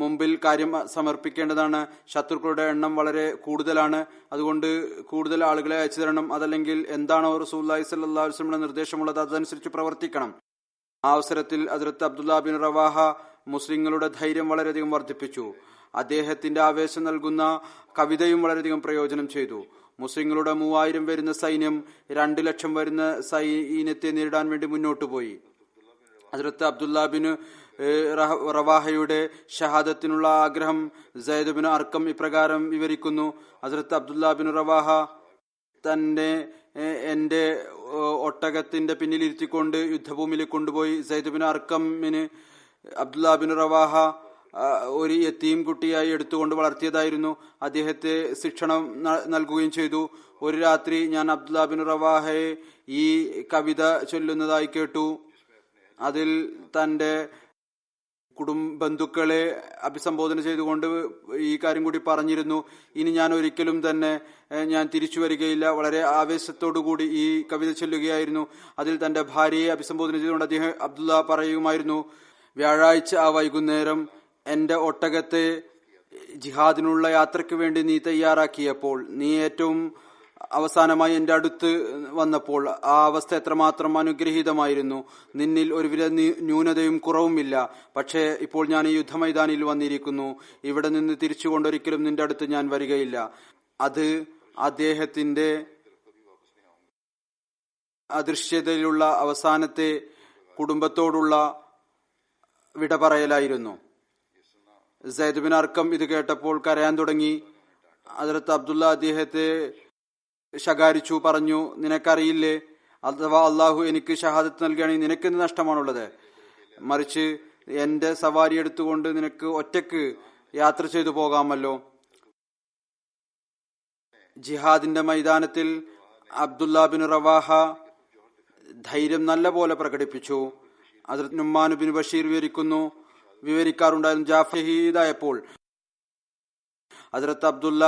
മുമ്പിൽ കാര്യം സമർപ്പിക്കേണ്ടതാണ്. ശത്രുക്കളുടെ എണ്ണം വളരെ കൂടുതലാണ്, അതുകൊണ്ട് കൂടുതൽ ആളുകളെ അയച്ചു തരണം. അതല്ലെങ്കിൽ എന്താണോ റസൂലുള്ളാഹി സ്വല്ലല്ലാഹു അലൈഹി വസല്ലമയുടെ നിർദ്ദേശമുള്ളത് അതനുസരിച്ച് പ്രവർത്തിക്കണം. ആ അവസരത്തിൽ ഹദ്റത്ത് അബ്ദുല്ലാ ബിൻ റവാഹ മുസ്ലിങ്ങളുടെ ധൈര്യം വളരെയധികം വർദ്ധിപ്പിച്ചു. അദ്ദേഹത്തിന്റെ ആവേശം നൽകുന്ന കവിതയും വളരെയധികം പ്രയോജനം ചെയ്തു. മുസ്ലിങ്ങളുടെ 3000 വരുന്ന സൈന്യം 200,000 വരുന്ന സൈന്യത്തെ നേരിടാൻ വേണ്ടി മുന്നോട്ടു പോയി. ഹദ്റത്ത് അബ്ദുല്ലാ ബിൻ റവാഹയുടെ ഷഹാദത്തിനുള്ള ആഗ്രഹം സയ്യിദ് ബിൻ അർക്കം ഇപ്രകാരം വിവരിക്കുന്നു. ഹദ്റത്ത് അബ്ദുല്ലാ ബിൻ റവാഹ തന്നെ എന്റെ ഒട്ടകത്തിന്റെ പിന്നിലിരുത്തിക്കൊണ്ട് യുദ്ധഭൂമിയിൽ കൊണ്ടുപോയി. സയ്യിദ് ബിൻ അർക്കമിന് അബ്ദുല്ല ബിൻ റവാഹ ഒരു യത്തീം കുട്ടിയായി എടുത്തുകൊണ്ട് വളർത്തിയതായിരുന്നു. അദ്ദേഹത്തെ ശിക്ഷണം നൽകുകയും ചെയ്തു. ഒരു രാത്രി ഞാൻ അബ്ദുല്ല ബിൻ റവാഹയെ ഈ കവിത ചൊല്ലുന്നതായി കേട്ടു. അതിൽ തന്റെ ബന്ധുക്കളെ അഭിസംബോധന ചെയ്തുകൊണ്ട് ഈ കാര്യം കൂടി പറഞ്ഞിരുന്നു: ഇനി ഞാൻ ഒരിക്കലും തന്നെ ഞാൻ തിരിച്ചു വരികയില്ല. വളരെ ആവേശത്തോടുകൂടി ഈ കവിത ചൊല്ലുകയായിരുന്നു. അതിൽ തന്റെ ഭാര്യയെ അഭിസംബോധന ചെയ്തുകൊണ്ട് അദ്ദേഹം അബ്ദുല്ല പറയുമായിരുന്നു: വ്യാഴാഴ്ച ആ വൈകുന്നേരം എന്റെ ഒട്ടകത്തെ ജിഹാദിനുള്ള യാത്രയ്ക്ക് വേണ്ടി നീ തയ്യാറാക്കിയപ്പോൾ, നീ ഏറ്റവും അവസാനമായി എന്റെ അടുത്ത് വന്നപ്പോൾ ആ അവസ്ഥ എത്രമാത്രം അനുഗ്രഹീതമായിരുന്നു. നിന്നിൽ ഒരുവിധ ന്യൂനതയും കുറവുമില്ല. പക്ഷേ ഇപ്പോൾ ഞാൻ ഈ യുദ്ധമൈതാനിൽ വന്നിരിക്കുന്നു. ഇവിടെ നിന്ന് തിരിച്ചുകൊണ്ടൊരിക്കലും നിന്റെ അടുത്ത് ഞാൻ വരികയില്ല. അത് അദ്ദേഹത്തിന്റെ അദൃശ്യതയിലുള്ള അവസാനത്തെ കുടുംബത്തോടുള്ള വിട പറയലായിരുന്നു. സയ്യിദ് ബിൻ അർക്കം ഇത് കേട്ടപ്പോൾ കരയാൻ തുടങ്ങി. ഹദ്റത്ത് അബ്ദുല്ല അദ്ദേഹത്തെ ശകാരിച്ചു, പറഞ്ഞു: നിനക്കറിയില്ലേ, അഥവാ അള്ളാഹു എനിക്ക് ഷഹാദത്ത് നൽകുകയാണെങ്കിൽ നിനക്കെന്ത് നഷ്ടമാണുള്ളത്? മറിച്ച് എന്റെ സവാരി എടുത്തുകൊണ്ട് നിനക്ക് ഒറ്റക്ക് യാത്ര ചെയ്തു പോകാമല്ലോ. ജിഹാദിന്റെ മൈതാനത്തിൽ അബ്ദുല്ല ബിൻ റവാഹ ധൈര്യം നല്ല പോലെ പ്രകടിപ്പിച്ചു. ഹദ്റത്ത് നുഅ്മാൻ ബിൻ ബഷീർ വിവരിക്കാറുണ്ടായിരുന്നു: ജാഫഹിദായപ്പോൾ ഹദ്റത്ത് അബ്ദുല്ല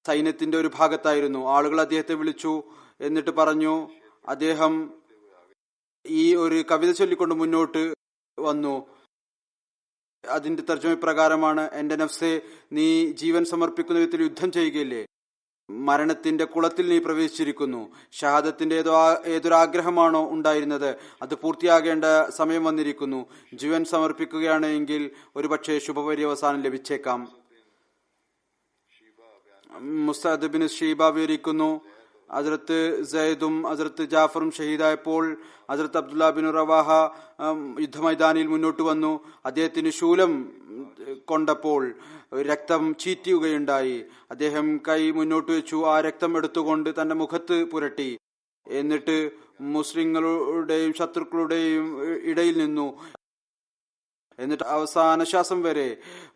സൈന്യത്തിന്റെ ഒരു ഭാഗത്തായിരുന്നു. ആളുകൾ അദ്ദേഹത്തെ വിളിച്ചു. എന്നിട്ട് പറഞ്ഞു, അദ്ദേഹം ഈ ഒരു കവിത ചൊല്ലിക്കൊണ്ട് മുന്നോട്ട് വന്നു. അതിന്റെ തർജ്ജമ പ്രകാരമാണ്: എന്റെ നഫ്സെ, നീ ജീവൻ സമർപ്പിക്കുന്ന വിധത്തിൽ യുദ്ധം ചെയ്യുകയില്ലേ? മരണത്തിന്റെ കുളത്തിൽ നീ പ്രവേശിച്ചിരിക്കുന്നു. ഷഹാദത്തിന്റെ ഏതൊരാഗ്രഹമാണോ ഉണ്ടായിരുന്നത് അത് പൂർത്തിയാകേണ്ട സമയം വന്നിരിക്കുന്നു. ജീവൻ സമർപ്പിക്കുകയാണെങ്കിൽ ഒരുപക്ഷെ ശുഭപര്യവസാനം ലഭിച്ചേക്കാം. മുസ്തഅദ് ബിൻ ഷീബ വിവരിക്കുന്നു: ഹദ്റത്ത് സയ്യിദും ഹദ്റത്ത് ജാഫറും ഷഹീദായപ്പോൾ ഹദ്റത്ത് അബ്ദുല്ല ബിൻ റവാഹ യുദ്ധമൈതാനിൽ മുന്നോട്ട് വന്നു. അദ്ദേഹത്തിന് ശൂലം കൊണ്ടപ്പോൾ രക്തം ചീറ്റുകയുണ്ടായി. അദ്ദേഹം കൈ മുന്നോട്ട് വെച്ചു. ആ രക്തം എടുത്തുകൊണ്ട് തന്റെ മുഖത്ത് പുരട്ടി. എന്നിട്ട് മുസ്ലിങ്ങളുടെയും ശത്രുക്കളുടെയും ഇടയിൽ നിന്നു. എന്നിട്ട് അവസാന ശ്വാസം വരെ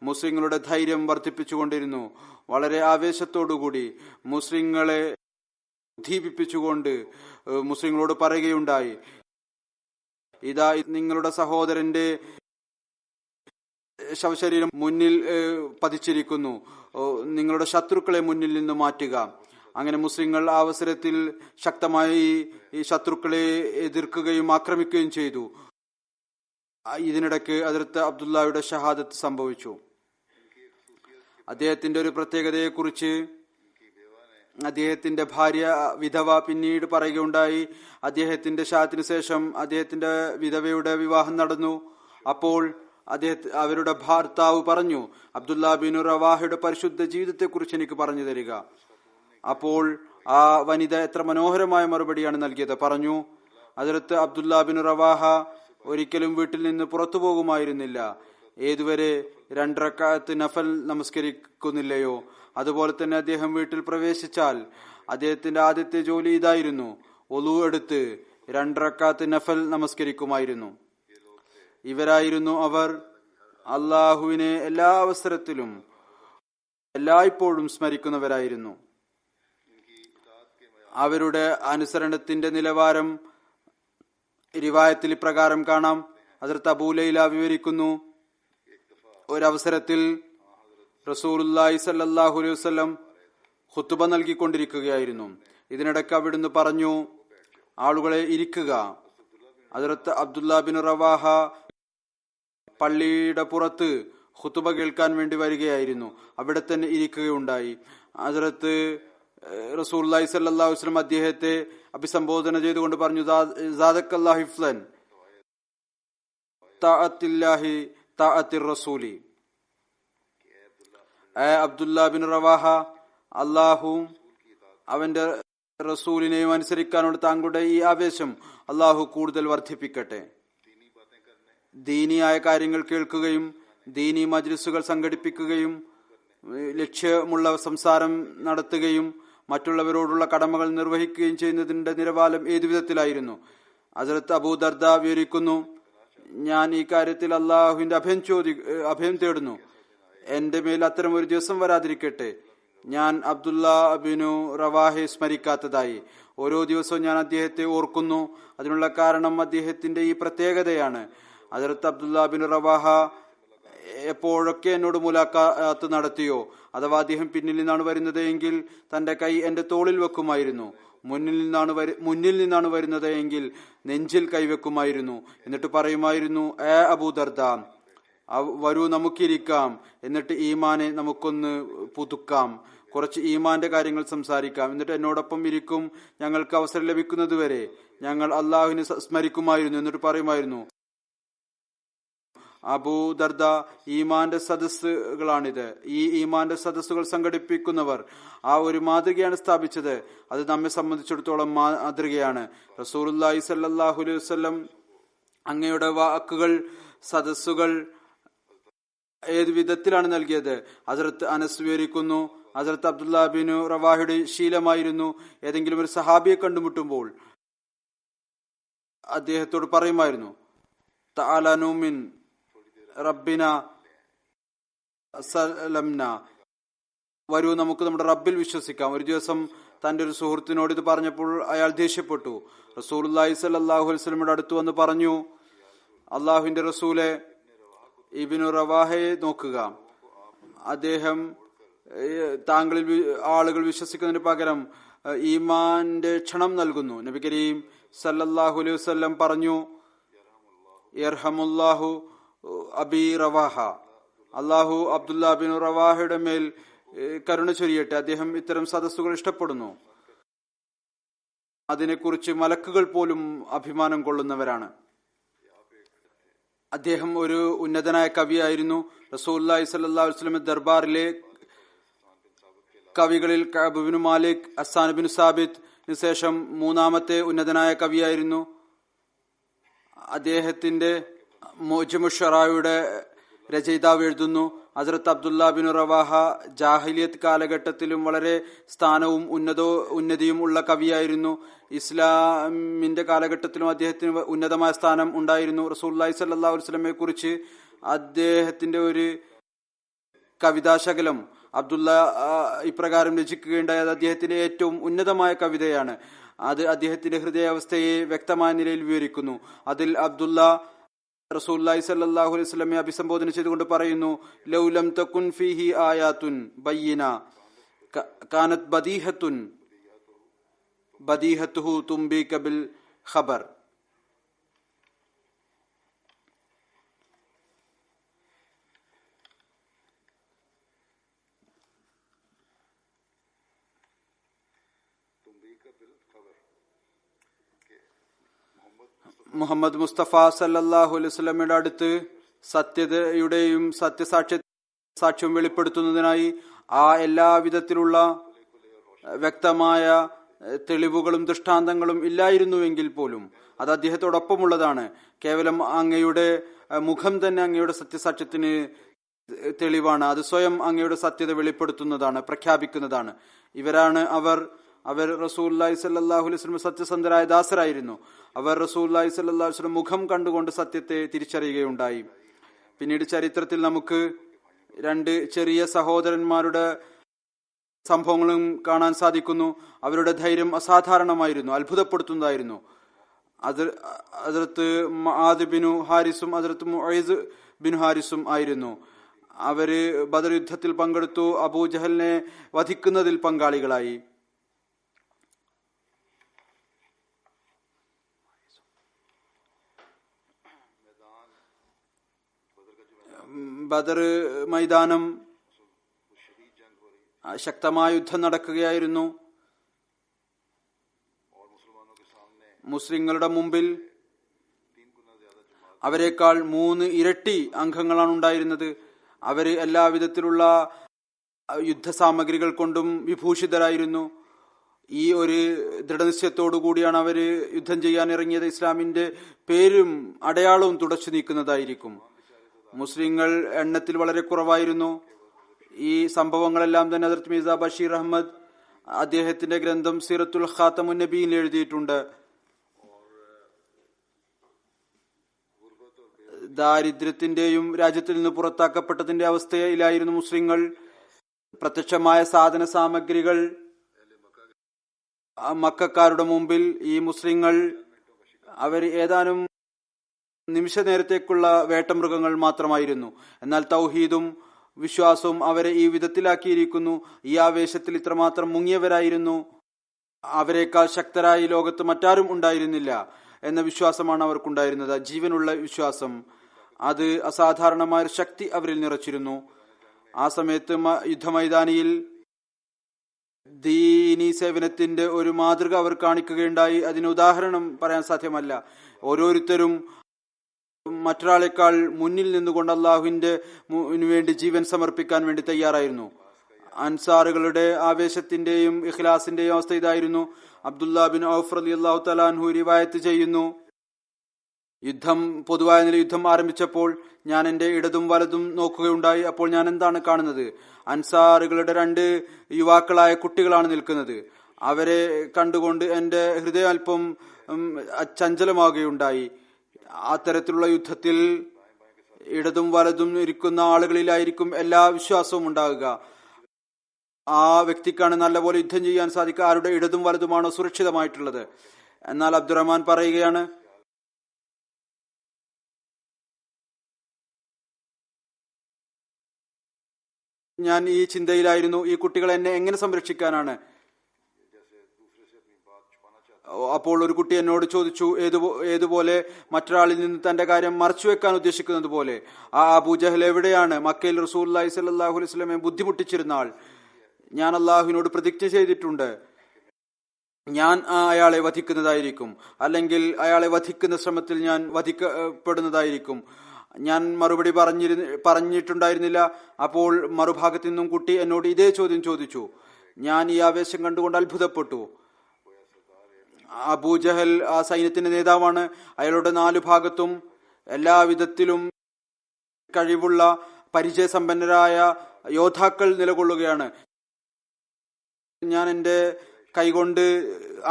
മുസ്ലിങ്ങളുടെ ധൈര്യം വർദ്ധിപ്പിച്ചുകൊണ്ടിരുന്നു. വളരെ ആവേശത്തോടുകൂടി മുസ്ലിങ്ങളെ ഉദ്ദീപിപ്പിച്ചുകൊണ്ട് മുസ്ലിങ്ങളോട് പറയുകയുണ്ടായി: ഇതാ നിങ്ങളുടെ സഹോദരന്റെ ശവശരീരം മുന്നിൽ പതിച്ചിരിക്കുന്നു. നിങ്ങളുടെ ശത്രുക്കളെ മുന്നിൽ നിന്ന് മാറ്റുക. അങ്ങനെ മുസ്ലിങ്ങൾ ആ അവസരത്തിൽ ശക്തമായി ഈ ശത്രുക്കളെ എതിർക്കുകയും ആക്രമിക്കുകയും ചെയ്തു. ഇതിനിടയ്ക്ക് ഹദ്റത്ത് അബ്ദുല്ലയുടെ ഷഹാദത്ത് സംഭവിച്ചു. അദ്ദേഹത്തിന്റെ ഒരു പ്രത്യേകതയെക്കുറിച്ച് അദ്ദേഹത്തിന്റെ ഭാര്യ വിധവ പിന്നീട് പറയുകയുണ്ടായി: അദ്ദേഹത്തിന്റെ ഷഹാദത്തിന് ശേഷം അദ്ദേഹത്തിന്റെ വിധവയുടെ വിവാഹം നടന്നു. അപ്പോൾ അവരുടെ ഭർത്താവ് പറഞ്ഞു: അബ്ദുല്ല ബിൻ റവാഹയുടെ പരിശുദ്ധ ജീവിതത്തെക്കുറിച്ച് എനിക്ക് പറഞ്ഞു തരിക. അപ്പോൾ ആ വനിത എത്ര മനോഹരമായ മറുപടിയാണ് നൽകിയത്. പറഞ്ഞു: ഹദ്റത്ത് അബ്ദുല്ല ബിൻ റവാഹ ഒരിക്കലും വീട്ടിൽ നിന്ന് പുറത്തു പോകുമായിരുന്നില്ല. ഏതുവരെ 2 റക്അത്ത് നഫൽ നമസ്കരിക്കുന്നില്ലയോ, അതുപോലെ തന്നെ അദ്ദേഹം വീട്ടിൽ പ്രവേശിച്ചാൽ അദ്ദേഹത്തിന്റെ ആദ്യത്തെ ജോലി ഇതായിരുന്നു: ഒളു എടുത്ത് 2 റക്അത്ത് നഫൽ നമസ്കരിക്കുമായിരുന്നു. ഇവരായിരുന്നു അവർ. അള്ളാഹുവിനെ എല്ലാ അവസരത്തിലും എല്ലായ്പ്പോഴും സ്മരിക്കുന്നവരായിരുന്നു. അവരുടെ അനുസരണത്തിന്റെ നിലവാരം റിവായത്തിൽ ഇപ്രകാരം കാണാം. ഹദ്റത്ത് അബൂ ലൈല വിവരിക്കുന്നു: ഒരവസരത്തിൽ റസൂലുള്ളാഹി സ്വല്ലല്ലാഹു അലൈഹി വസല്ലം ഖുതുബ നൽകിക്കൊണ്ടിരിക്കുകയായിരുന്നു. ഇതിനിടയ്ക്ക് അവിടുന്ന് പറഞ്ഞു: ആളുകളെ ഇരിക്കുക. ഹദ്റത്ത് അബ്ദുല്ല ബിൻ റവാഹ പള്ളിയുടെ പുറത്ത് ഖുതുബ കേൾക്കാൻ വേണ്ടി വരികയായിരുന്നു. അവിടെ തന്നെ ഇരിക്കുകയുണ്ടായി. ഹദ്റത്ത് റസൂലുള്ളാഹി സ്വല്ലല്ലാഹു അലൈഹി വസല്ലം അദ്ദേഹത്തെ അഭിസംബോധന ചെയ്തുകൊണ്ട് പറഞ്ഞു: സാദക്കല്ലാഹു ഹിഫ്ളൻ തഅത്തില്ലാഹി തഅത്തിർ റസൂലി. അബ്ദുല്ല ബിൻ റവാഹ, അള്ളാഹു അവന്റെ റസൂലിനെയും അനുസരിക്കാനുള്ള താങ്കളുടെ ഈ ആവേശം അള്ളാഹു കൂടുതൽ വർദ്ധിപ്പിക്കട്ടെ. ദീനിയായ കാര്യങ്ങൾ കേൾക്കുകയും ദീനി മജ്ലിസുകൾ സംഘടിപ്പിക്കുകയും ലക്ഷ്യമുള്ള സംസാരം നടത്തുകയും മറ്റുള്ളവരോടുള്ള കടമകൾ നിർവഹിക്കുകയും ചെയ്യുന്നതിന്റെ നിലവാരം ഏതു വിധത്തിലായിരുന്നു. ഹസ്രത്ത് അബൂ ദർദ വിവരിക്കുന്നു, ഞാൻ ഈ കാര്യത്തിൽ അള്ളാഹുവിന്റെ അഭയം തേടുന്നു, എന്റെ മേൽ അത്തരം ഒരു ദിവസം വരാതിരിക്കട്ടെ. ഞാൻ അബ്ദുല്ലാ ബിനു റവാഹെ സ്മരിക്കാത്തതായി. ഓരോ ദിവസവും ഞാൻ അദ്ദേഹത്തെ ഓർക്കുന്നു. അതിനുള്ള കാരണം അദ്ദേഹത്തിന്റെ ഈ പ്രത്യേകതയാണ്. ഹസ്രത്ത് അബ്ദുല്ലാ ബിൻ റവാഹ എപ്പോഴൊക്കെ എന്നോട് മുലാഖാത്ത് നടത്തിയോ, അഥവാ അദ്ദേഹം പിന്നിൽ നിന്നാണ് വരുന്നത് എങ്കിൽ തന്റെ കൈ എന്റെ തോളിൽ വെക്കുമായിരുന്നു. മുന്നിൽ നിന്നാണ് വരുന്നത് എങ്കിൽ നെഞ്ചിൽ കൈവെക്കുമായിരുന്നു. എന്നിട്ട് പറയുമായിരുന്നു, ഏ അബൂ ദർദ, വരൂ നമുക്കിരിക്കാം, എന്നിട്ട് ഈമാനെ നമുക്കൊന്ന് പുതുക്കാം, കുറച്ച് ഈമാന്റെ കാര്യങ്ങൾ സംസാരിക്കാം. എന്നിട്ട് എന്നോടൊപ്പം ഇരിക്കും. ഞങ്ങൾക്ക് അവസരം ലഭിക്കുന്നത് വരെ ഞങ്ങൾ അള്ളാഹുവിനെ സ്മരിക്കുമായിരുന്നു. എന്നിട്ട് പറയുമായിരുന്നു, അബൂ ദർദ, ഈമാന്റെ സദസ്സുകളാണിത്. ഈ ഈമാന്റെ സദസ്സുകൾ സംഘടിപ്പിക്കുന്നവർ ആ ഒരു മാതൃകയാണ് സ്ഥാപിച്ചത്. അത് നമ്മെ സംബന്ധിച്ചിടത്തോളം മാതൃകയാണ്. റസൂലുള്ളാഹി സ്വല്ലല്ലാഹു അലൈഹി വസല്ലം അങ്ങയുടെ വാക്കുകൾ സദസ്സുകൾ ഏത് വിധത്തിലാണ് നൽകിയത്? ഹസ്രത്ത് അനസ് വിവരിക്കുന്നു, ഹസ്രത്ത് അബ്ദുല്ലാ ബിൻ റവാഹയുടെ ശീലമായിരുന്നു ഏതെങ്കിലും ഒരു സഹാബിയെ കണ്ടുമുട്ടുമ്പോൾ അദ്ദേഹത്തോട് പറയുമായിരുന്നു, തഅലനു മിൻ റബ്ബിന സലംന, വരൂ നമുക്ക് നമ്മുടെ റബ്ബിൽ വിശ്വസിക്കാം. ഒരു ദിവസം തന്റെ ഒരു സുഹൃത്തിനോട് ഇത് പറഞ്ഞപ്പോൾ അയാൾ ദേഷ്യപ്പെട്ടു. റസൂലുള്ളാഹി സ്വല്ലല്ലാഹു അലൈഹി വസല്ലമയുടെ അടുത്ത് വന്ന് പറഞ്ഞു, അള്ളാഹുവിന്റെ റസൂലെ, ഇബ്നു റവാഹയെ നോക്കുക, അദ്ദേഹം താങ്കളിൽ ആളുകൾ വിശ്വസിക്കുന്നതിന് പകരം ഈമാന്റെ ക്ഷണം നൽകുന്നു. നബി കരീം സല്ലല്ലാഹു അലൈഹി വസല്ലം പറഞ്ഞു, യർഹമുല്ലാഹു അബി റവാഹ, അള്ളാഹു അബ്ദുല്ലാ ബിൻ റവാഹയുടെ മേൽ കരുണ ചൊരിയട്ടെ, അദ്ദേഹം ഇത്തരം സദസ്സുകൾ ഇഷ്ടപ്പെടുന്നു. അതിനെക്കുറിച്ച് മലക്കുകൾ പോലും അഭിമാനം കൊള്ളുന്നവരാണ്. അദ്ദേഹം ഒരു ഉന്നതനായ കവിയായിരുന്നു. റസൂലുള്ളാഹി സ്വല്ലല്ലാഹു അലൈഹി വസല്ലം ദർബാറിലെ കവികളിൽ Kaab bin Malik, Hassan bin സാബിത്തിന് ശേഷം മൂന്നാമത്തെ ഉന്നതനായ കവിയായിരുന്നു. അദ്ദേഹത്തിന്റെ മോജമുഷറായുടെ രചയിതാവ് എഴുതുന്നു, ഹസ്രത്ത് അബ്ദുല്ലാ ബിൻ റവാഹ ജാഹിലിയത്ത് കാലഘട്ടത്തിലും വളരെ സ്ഥാനവും ഉന്നതിയും ഉള്ള കവിയായിരുന്നു. ഇസ്ലാമിന്റെ കാലഘട്ടത്തിലും അദ്ദേഹത്തിന് ഉന്നതമായ സ്ഥാനം ഉണ്ടായിരുന്നു. റസൂലുള്ളാഹി സ്വല്ലല്ലാഹു അലൈഹി വസല്ലമയെ കുറിച്ച് അദ്ദേഹത്തിന്റെ ഒരു കവിതാശകലം അബ്ദുല്ല ഇപ്രകാരം രചിക്കുകയുണ്ടായത് അദ്ദേഹത്തിന്റെ ഏറ്റവും ഉന്നതമായ കവിതയാണ്. അത് അദ്ദേഹത്തിന്റെ ഹൃദയാവസ്ഥയെ വ്യക്തമായ നിലയിൽ വിവരിക്കുന്നു. അതിൽ അബ്ദുല്ല റസൂലുള്ളാഹി സ്വല്ലല്ലാഹു അലൈഹി വസല്ലമയെ അഭിസംബോധന ചെയ്തുകൊണ്ട് പറയുന്നു, ലൗ ലം തകുൻ ഫീഹി ആയാതുൻ ബയ്യിന കാനത് ബദീഹത്തുഹു തുംബിക ബിൽ ഖബർ. മുഹമ്മദ് മുസ്തഫ സല്ലല്ലാഹു അലൈഹി വസല്ലമയുടെ അടുത്ത് സത്യതയുടെയും സാക്ഷ്യവും വെളിപ്പെടുത്തുന്നതിനായി ആ എല്ലാ വിധത്തിലുള്ള വ്യക്തമായ തെളിവുകളും ദൃഷ്ടാന്തങ്ങളും ഇല്ലായിരുന്നുവെങ്കിൽ പോലും അത് അദ്ദേഹത്തോടൊപ്പമുള്ളതാണ്. കേവലം അങ്ങയുടെ മുഖം തന്നെ അങ്ങയുടെ സത്യസാക്ഷ്യത്തിന് തെളിവാണ്. അത് സ്വയം അങ്ങയുടെ സത്യത വെളിപ്പെടുത്തുന്നതാണ്, പ്രഖ്യാപിക്കുന്നതാണ്. ഇവരാണ് അവർ റസൂലുള്ളാഹി സ്വല്ലല്ലാഹു അലൈഹി വസല്ലം സത്യസന്ധരായ ദാസരായിരുന്നു. അവർ റസൂലുള്ളാഹി സ്വല്ലല്ലാഹു അലൈഹി വസല്ലം മുഖം കണ്ടുകൊണ്ട് സത്യത്തെ തിരിച്ചറിയുകയുണ്ടായി. പിന്നീട് ചരിത്രത്തിൽ നമുക്ക് രണ്ട് ചെറിയ സഹോദരന്മാരുടെ സംഭവങ്ങളും കാണാൻ സാധിക്കുന്നു. അവരുടെ ധൈര്യം അസാധാരണമായിരുന്നു, അത്ഭുതപ്പെടുത്തുന്നതായിരുന്നു. ഹദ്റത്ത് മുആദ് ബിനു ഹാരിസും ഹദ്റത്ത് മുഈസ് ബിൻ ഹാരിസും ആയിരുന്നു. അവര് ബദർ യുദ്ധത്തിൽ പങ്കെടുത്തു, അബൂജഹലിനെ വധിക്കുന്നതിൽ പങ്കാളികളായി. ബദർ മൈതാനം ശക്തമായ യുദ്ധം നടക്കുകയായിരുന്നു. മുസ്ലിങ്ങളുടെ മുമ്പിൽ അവരെക്കാൾ 3 ഇരട്ടി അംഗങ്ങളാണ് ഉണ്ടായിരുന്നത്. അവര് എല്ലാവിധത്തിലുള്ള യുദ്ധസാമഗ്രികൾ കൊണ്ടും വിഭൂഷിതരായിരുന്നു. ഈ ഒരു ദൃഢനിശ്ചയത്തോടു കൂടിയാണ് അവര് യുദ്ധം ചെയ്യാൻ ഇറങ്ങിയത്. ഇസ്ലാമിന്റെ പേരും അടയാളവും തുടച്ചു നീക്കുന്നതായിരിക്കും. മുസ്ലിങ്ങൾ എണ്ണത്തിൽ വളരെ കുറവായിരുന്നു. ഈ സംഭവങ്ങളെല്ലാം തന്നെ ഹദ്റത്ത് മിർസ ബഷീർ അഹമ്മദ് അദ്ദേഹത്തിന്റെ ഗ്രന്ഥം സീറത്തുൽ ഖാത്തമുൻ നബിയിൽ എഴുതിയിട്ടുണ്ട്. ദാരിദ്ര്യത്തിന്റെയും രാജ്യത്തിൽ നിന്ന് പുറത്താക്കപ്പെട്ടതിന്റെ അവസ്ഥയിലായിരുന്നു മുസ്ലിങ്ങൾ. പ്രത്യക്ഷമായ സാധന സാമഗ്രികൾ മക്കക്കാരുടെ മുമ്പിൽ ഈ മുസ്ലിങ്ങൾ അവർ ഏതാനും നിമിഷ നേരത്തേക്കുള്ള വേട്ടമൃഗങ്ങൾ മാത്രമായിരുന്നു. എന്നാൽ തൗഹീദും വിശ്വാസവും അവരെ ഈ വിധത്തിലാക്കിയിരിക്കുന്നു. ഈ ആവേശത്തിൽ ഇത്രമാത്രം മുങ്ങിയവരായിരുന്നു. അവരെക്കാൾ ശക്തരായി ലോകത്ത് മറ്റാരും ഉണ്ടായിരുന്നില്ല എന്ന വിശ്വാസമാണ് അവർക്കുണ്ടായിരുന്നത്. ജീവനുള്ള വിശ്വാസം. അത് അസാധാരണമായ ശക്തി അവരിൽ നിറച്ചിരുന്നു. ആ സമയത്ത് യുദ്ധമൈതാനിയിൽ ദീനി സേവനത്തിന്റെ ഒരു മാതൃക അവർ കാണിക്കുകയുണ്ടായി. അതിന് ഉദാഹരണം പറയാൻ സാധ്യമല്ല. ഓരോരുത്തരും മറ്റൊരാളെക്കാൾ മുന്നിൽ നിന്നുകൊണ്ട് അള്ളാഹുവിന്റെ വേണ്ടി ജീവൻ സമർപ്പിക്കാൻ വേണ്ടി തയ്യാറായിരുന്നു. അൻസാറുകളുടെ ആവേശത്തിന്റെയും ഇഖ്ലാസിന്റെയും അവസ്ഥ ഇതായിരുന്നു. അബ്ദുല്ലാ ബിൻ ഔഫ് റളിയല്ലാഹു തആല അൻഹു റിവായത്ത് ചെയ്യുന്നു, പൊതുവായ നില യുദ്ധം ആരംഭിച്ചപ്പോൾ ഞാൻ എന്റെ ഇടതും വലതും നോക്കുകയുണ്ടായി. അപ്പോൾ ഞാൻ എന്താണ് കാണുന്നത്? അൻസാറുകളുടെ 2 യുവാക്കളായ കുട്ടികളാണ് നിൽക്കുന്നത്. അവരെ കണ്ടുകൊണ്ട് എന്റെ ഹൃദയം അല്പം ചഞ്ചലമാകുകയുണ്ടായി. അത്തരത്തിലുള്ള യുദ്ധത്തിൽ ഇടതും വലതും ഇരിക്കുന്ന ആളുകളിലായിരിക്കും എല്ലാ വിശ്വാസവും ഉണ്ടാകുക. ആ വ്യക്തിക്കാണ് നല്ലപോലെ യുദ്ധം ചെയ്യാൻ സാധിക്കുക. ആരുടെ ഇടതും വലതുമാണോ സുരക്ഷിതമായിട്ടുള്ളത്. എന്നാൽ അബ്ദുറഹ്മാൻ പറയുകയാണ്, ഞാൻ ഈ ചിന്തയിലായിരുന്നു, ഈ കുട്ടികൾ എന്നെ എങ്ങനെ സംരക്ഷിക്കാനാണ്. അപ്പോൾ ഒരു കുട്ടി എന്നോട് ചോദിച്ചു, ഏതുപോലെ മറ്റൊരാളിൽ നിന്ന് തന്റെ കാര്യം മറച്ചുവെക്കാൻ ഉദ്ദേശിക്കുന്നത് പോലെ. ആ അബൂജഹൽ എവിടെയാണ്? മക്കയിൽ റസൂലുള്ളാഹി സ്വല്ലല്ലാഹു അലൈഹി വസല്ലമയെ ബുദ്ധിമുട്ടിച്ചിരുന്ന ആൾ. ഞാൻ അള്ളാഹുവിനോട് പ്രതിജ്ഞ ചെയ്തിട്ടുണ്ട്, ഞാൻ അയാളെ വധിക്കുന്നതായിരിക്കും, അല്ലെങ്കിൽ അയാളെ വധിക്കുന്ന ശ്രമത്തിൽ ഞാൻ വധിക്കപ്പെടുന്നതായിരിക്കും. ഞാൻ മറുപടി പറഞ്ഞിട്ടുണ്ടായിരുന്നില്ല. അപ്പോൾ മറുഭാഗത്തു നിന്നും കുട്ടി എന്നോട് ഇതേ ചോദ്യം ചോദിച്ചു. ഞാൻ ഈ ആവേശം കണ്ടുകൊണ്ട് അത്ഭുതപ്പെട്ടു. അബൂജഹൽ ആ സൈന്യത്തിന്റെ നേതാവാണ്. അയാളുടെ 4 ഭാഗത്തും എല്ലാവിധത്തിലും കഴിവുള്ള പരിചയസമ്പന്നരായ യോദ്ധാക്കൾ നിലകൊള്ളുകയാണ്. ഞാൻ എന്റെ കൈകൊണ്ട്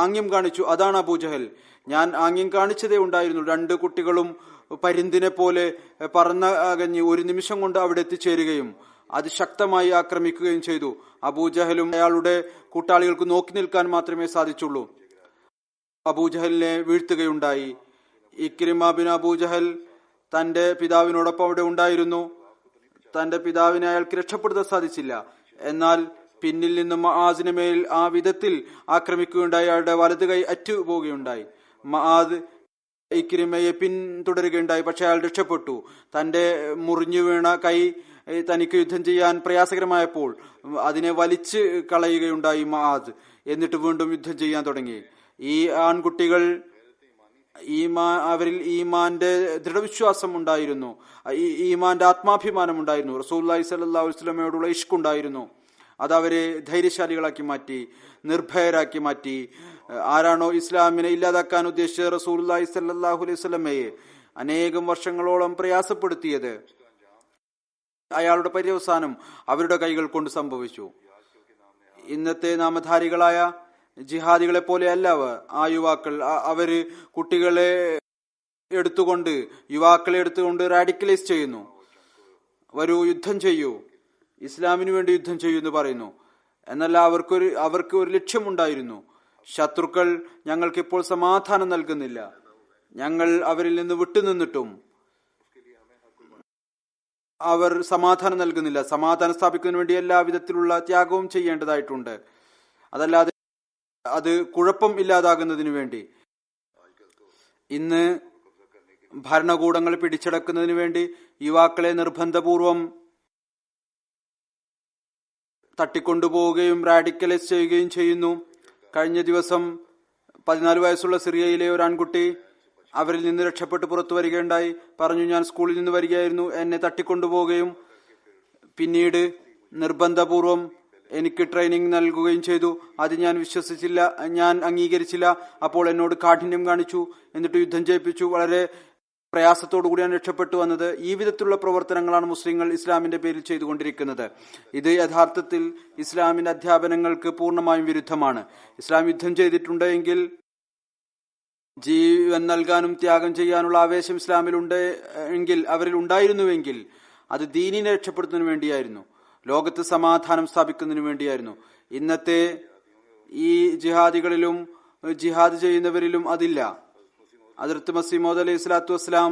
ആംഗ്യം കാണിച്ചു, അതാണ് അബൂജഹൽ. ഞാൻ ആംഗ്യം കാണിച്ചതേ ഉണ്ടായിരുന്നു. 2 കുട്ടികളും പരിന്തിനെ പോലെ പറന്നകഞ്ഞ് ഒരു നിമിഷം കൊണ്ട് അവിടെ എത്തിച്ചേരുകയും അതിശക്തമായി ആക്രമിക്കുകയും ചെയ്തു. അബൂജഹലും അയാളുടെ കൂട്ടാളികൾക്ക് നോക്കി നിൽക്കാൻ മാത്രമേ സാധിച്ചുള്ളൂ. അബൂജഹലിനെ വീഴ്ത്തുകയുണ്ടായി. ഇക്രിമ ബിൻ അബൂജഹൽ തന്റെ പിതാവിനോടൊപ്പം അവിടെ ഉണ്ടായിരുന്നു. തന്റെ പിതാവിനെ അയാൾക്ക് രക്ഷപ്പെടുത്താൻ സാധിച്ചില്ല. എന്നാൽ പിന്നിൽ നിന്നും മആദിന് മേൽ ആ വിധത്തിൽ ആക്രമിക്കുകയുണ്ടായി. അയാളുടെ വലത് കൈ അറ്റുപോവുകയുണ്ടായി. മആദ് ഇക്രിമയെ പിന്തുടരുകയുണ്ടായി. പക്ഷെ അയാൾ രക്ഷപ്പെട്ടു. തന്റെ മുറിഞ്ഞു വീണ കൈ തനിക്ക് യുദ്ധം ചെയ്യാൻ പ്രയാസകരമായപ്പോൾ അതിനെ വലിച്ചു കളയുകയുണ്ടായി മആദ്. എന്നിട്ട് വീണ്ടും യുദ്ധം ചെയ്യാൻ തുടങ്ങി. ഈ ആൺകുട്ടികൾ അവരിൽ ഈമാന്റെ ദൃഢവിശ്വാസം ഉണ്ടായിരുന്നു. ഈമാന്റെ ആത്മാഭിമാനം ഉണ്ടായിരുന്നു. റസൂലുള്ളാഹി സ്വല്ലല്ലാഹു അലൈഹി വസല്ലമയോടുള്ള ഇഷ്ക് ഉണ്ടായിരുന്നു. അത് അവരെ ധൈര്യശാലികളാക്കി മാറ്റി, നിർഭയരാക്കി മാറ്റി. ആരാണോ ഇസ്ലാമിനെ ഇല്ലാതാക്കാൻ ഉദ്ദേശിച്ച റസൂലുള്ളാഹി സ്വല്ലല്ലാഹു അലൈഹി വസല്ലമയെ അനേകം വർഷങ്ങളോളം പ്രയാസപ്പെടുത്തിയത്, അയാളുടെ പര്യവസാനം അവരുടെ കൈകൾ കൊണ്ട് സംഭവിച്ചു. ഇന്നത്തെ നാമധാരികളായ ജിഹാദികളെ പോലെയല്ല ആ യുവാക്കൾ. അവര് കുട്ടികളെ എടുത്തുകൊണ്ട്, യുവാക്കളെ എടുത്തുകൊണ്ട് റാഡിക്കലൈസ് ചെയ്യുന്നു. വരൂ യുദ്ധം ചെയ്യൂ, ഇസ്ലാമിന് വേണ്ടി യുദ്ധം ചെയ്യൂ എന്ന് പറയുന്നു. എന്നല്ല, അവർക്ക് ഒരു ലക്ഷ്യമുണ്ടായിരുന്നു. ശത്രുക്കൾ ഞങ്ങൾക്കിപ്പോൾ സമാധാനം നൽകുന്നില്ല, ഞങ്ങൾ അവരിൽ നിന്ന് വിട്ടുനിന്നിട്ടും അവർ സമാധാനം നൽകുന്നില്ല. സമാധാനം സ്ഥാപിക്കുന്നതിന് വേണ്ടി എല്ലാ വിധത്തിലുള്ള ത്യാഗവും ചെയ്യേണ്ടതായിട്ടുണ്ട്. അതല്ലാതെ അത് കുഴപ്പം ഇല്ലാതാകുന്നതിന് വേണ്ടി. ഇന്ന് ഭരണകൂടങ്ങൾ പിടിച്ചടക്കുന്നതിന് വേണ്ടി യുവാക്കളെ നിർബന്ധപൂർവം തട്ടിക്കൊണ്ടുപോവുകയും റാഡിക്കലൈസ് ചെയ്യുകയും ചെയ്യുന്നു. കഴിഞ്ഞ ദിവസം 14 വയസ്സുള്ള സിറിയയിലെ ഒരു ആൺകുട്ടി അവരിൽ നിന്ന് രക്ഷപ്പെട്ട് പുറത്തു വരികയുണ്ടായി. പറഞ്ഞു, ഞാൻ സ്കൂളിൽ നിന്ന് വരികയായിരുന്നു, എന്നെ തട്ടിക്കൊണ്ടുപോവുകയും പിന്നീട് നിർബന്ധപൂർവം എനിക്ക് ട്രെയിനിങ് നൽകുകയും ചെയ്തു. അത് ഞാൻ വിശ്വസിച്ചില്ല, ഞാൻ അംഗീകരിച്ചില്ല. അപ്പോൾ എന്നോട് കാഠിന്യം കാണിച്ചു, എന്നിട്ട് യുദ്ധം ചെയ്യിപ്പിച്ചു. വളരെ പ്രയാസത്തോടുകൂടിയാണ് രക്ഷപ്പെട്ടു വന്നത്. ഈ വിധത്തിലുള്ള പ്രവർത്തനങ്ങളാണ് മുസ്ലിങ്ങൾ ഇസ്ലാമിന്റെ പേരിൽ ചെയ്തുകൊണ്ടിരിക്കുന്നത്. ഇത് യഥാർത്ഥത്തിൽ ഇസ്ലാമിന്റെ അധ്യാപനങ്ങൾക്ക് പൂർണ്ണമായും വിരുദ്ധമാണ്. ഇസ്ലാം യുദ്ധം ചെയ്തിട്ടുണ്ട് എങ്കിൽ ജീവൻ നൽകാനും ത്യാഗം ചെയ്യാനുള്ള ആവേശം ഇസ്ലാമിലുണ്ട് എങ്കിൽ, അവരിൽ ഉണ്ടായിരുന്നുവെങ്കിൽ അത് ദീനിനെ രക്ഷപ്പെടുത്തുന്നതിന് വേണ്ടിയായിരുന്നു, ലോകത്ത് സമാധാനം സ്ഥാപിക്കുന്നതിന് വേണ്ടിയായിരുന്നു. ഇന്നത്തെ ഈ ജിഹാദികളിലും ജിഹാദ് ചെയ്യുന്നവരിലും അതില്ല. ഹദ്റത്ത് മസീഹ് മൗഊദ് അലൈഹി സ്വലാത്തു വസ്സലാം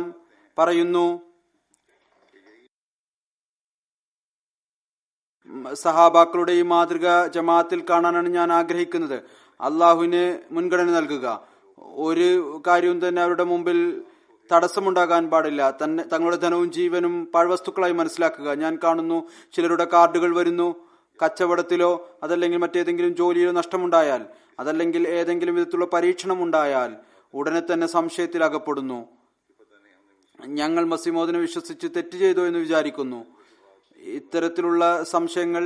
പറയുന്നു, സഹാബാക്കളുടെ ഈ മാതൃക ജമാഅത്തിൽ കാണാനാണ് ഞാൻ ആഗ്രഹിക്കുന്നത്. അള്ളാഹുവിന് മുൻഗണന നൽകുക. ഒരു കാര്യവും തന്നെ അവരുടെ മുമ്പിൽ തടസ്സമുണ്ടാകാൻ പാടില്ല. തങ്ങളുടെ ധനവും ജീവനും പാഴ്വസ്തുക്കളായി മനസ്സിലാക്കുക. ഞാൻ കാണുന്നു ചിലരുടെ കാർഡുകൾ വരുന്നു, കച്ചവടത്തിലോ അതല്ലെങ്കിൽ മറ്റേതെങ്കിലും ജോലിയിലോ നഷ്ടമുണ്ടായാൽ, അതല്ലെങ്കിൽ ഏതെങ്കിലും വിധത്തിലുള്ള പരീക്ഷണം ഉണ്ടായാൽ ഉടനെ തന്നെ സംശയത്തിൽ അകപ്പെടുന്നു. ഞങ്ങൾ മസീഹ് മൗഊദിനെ വിശ്വസിച്ച് തെറ്റ് ചെയ്തോ എന്ന് വിചാരിക്കുന്നു. ഇത്തരത്തിലുള്ള സംശയങ്ങൾ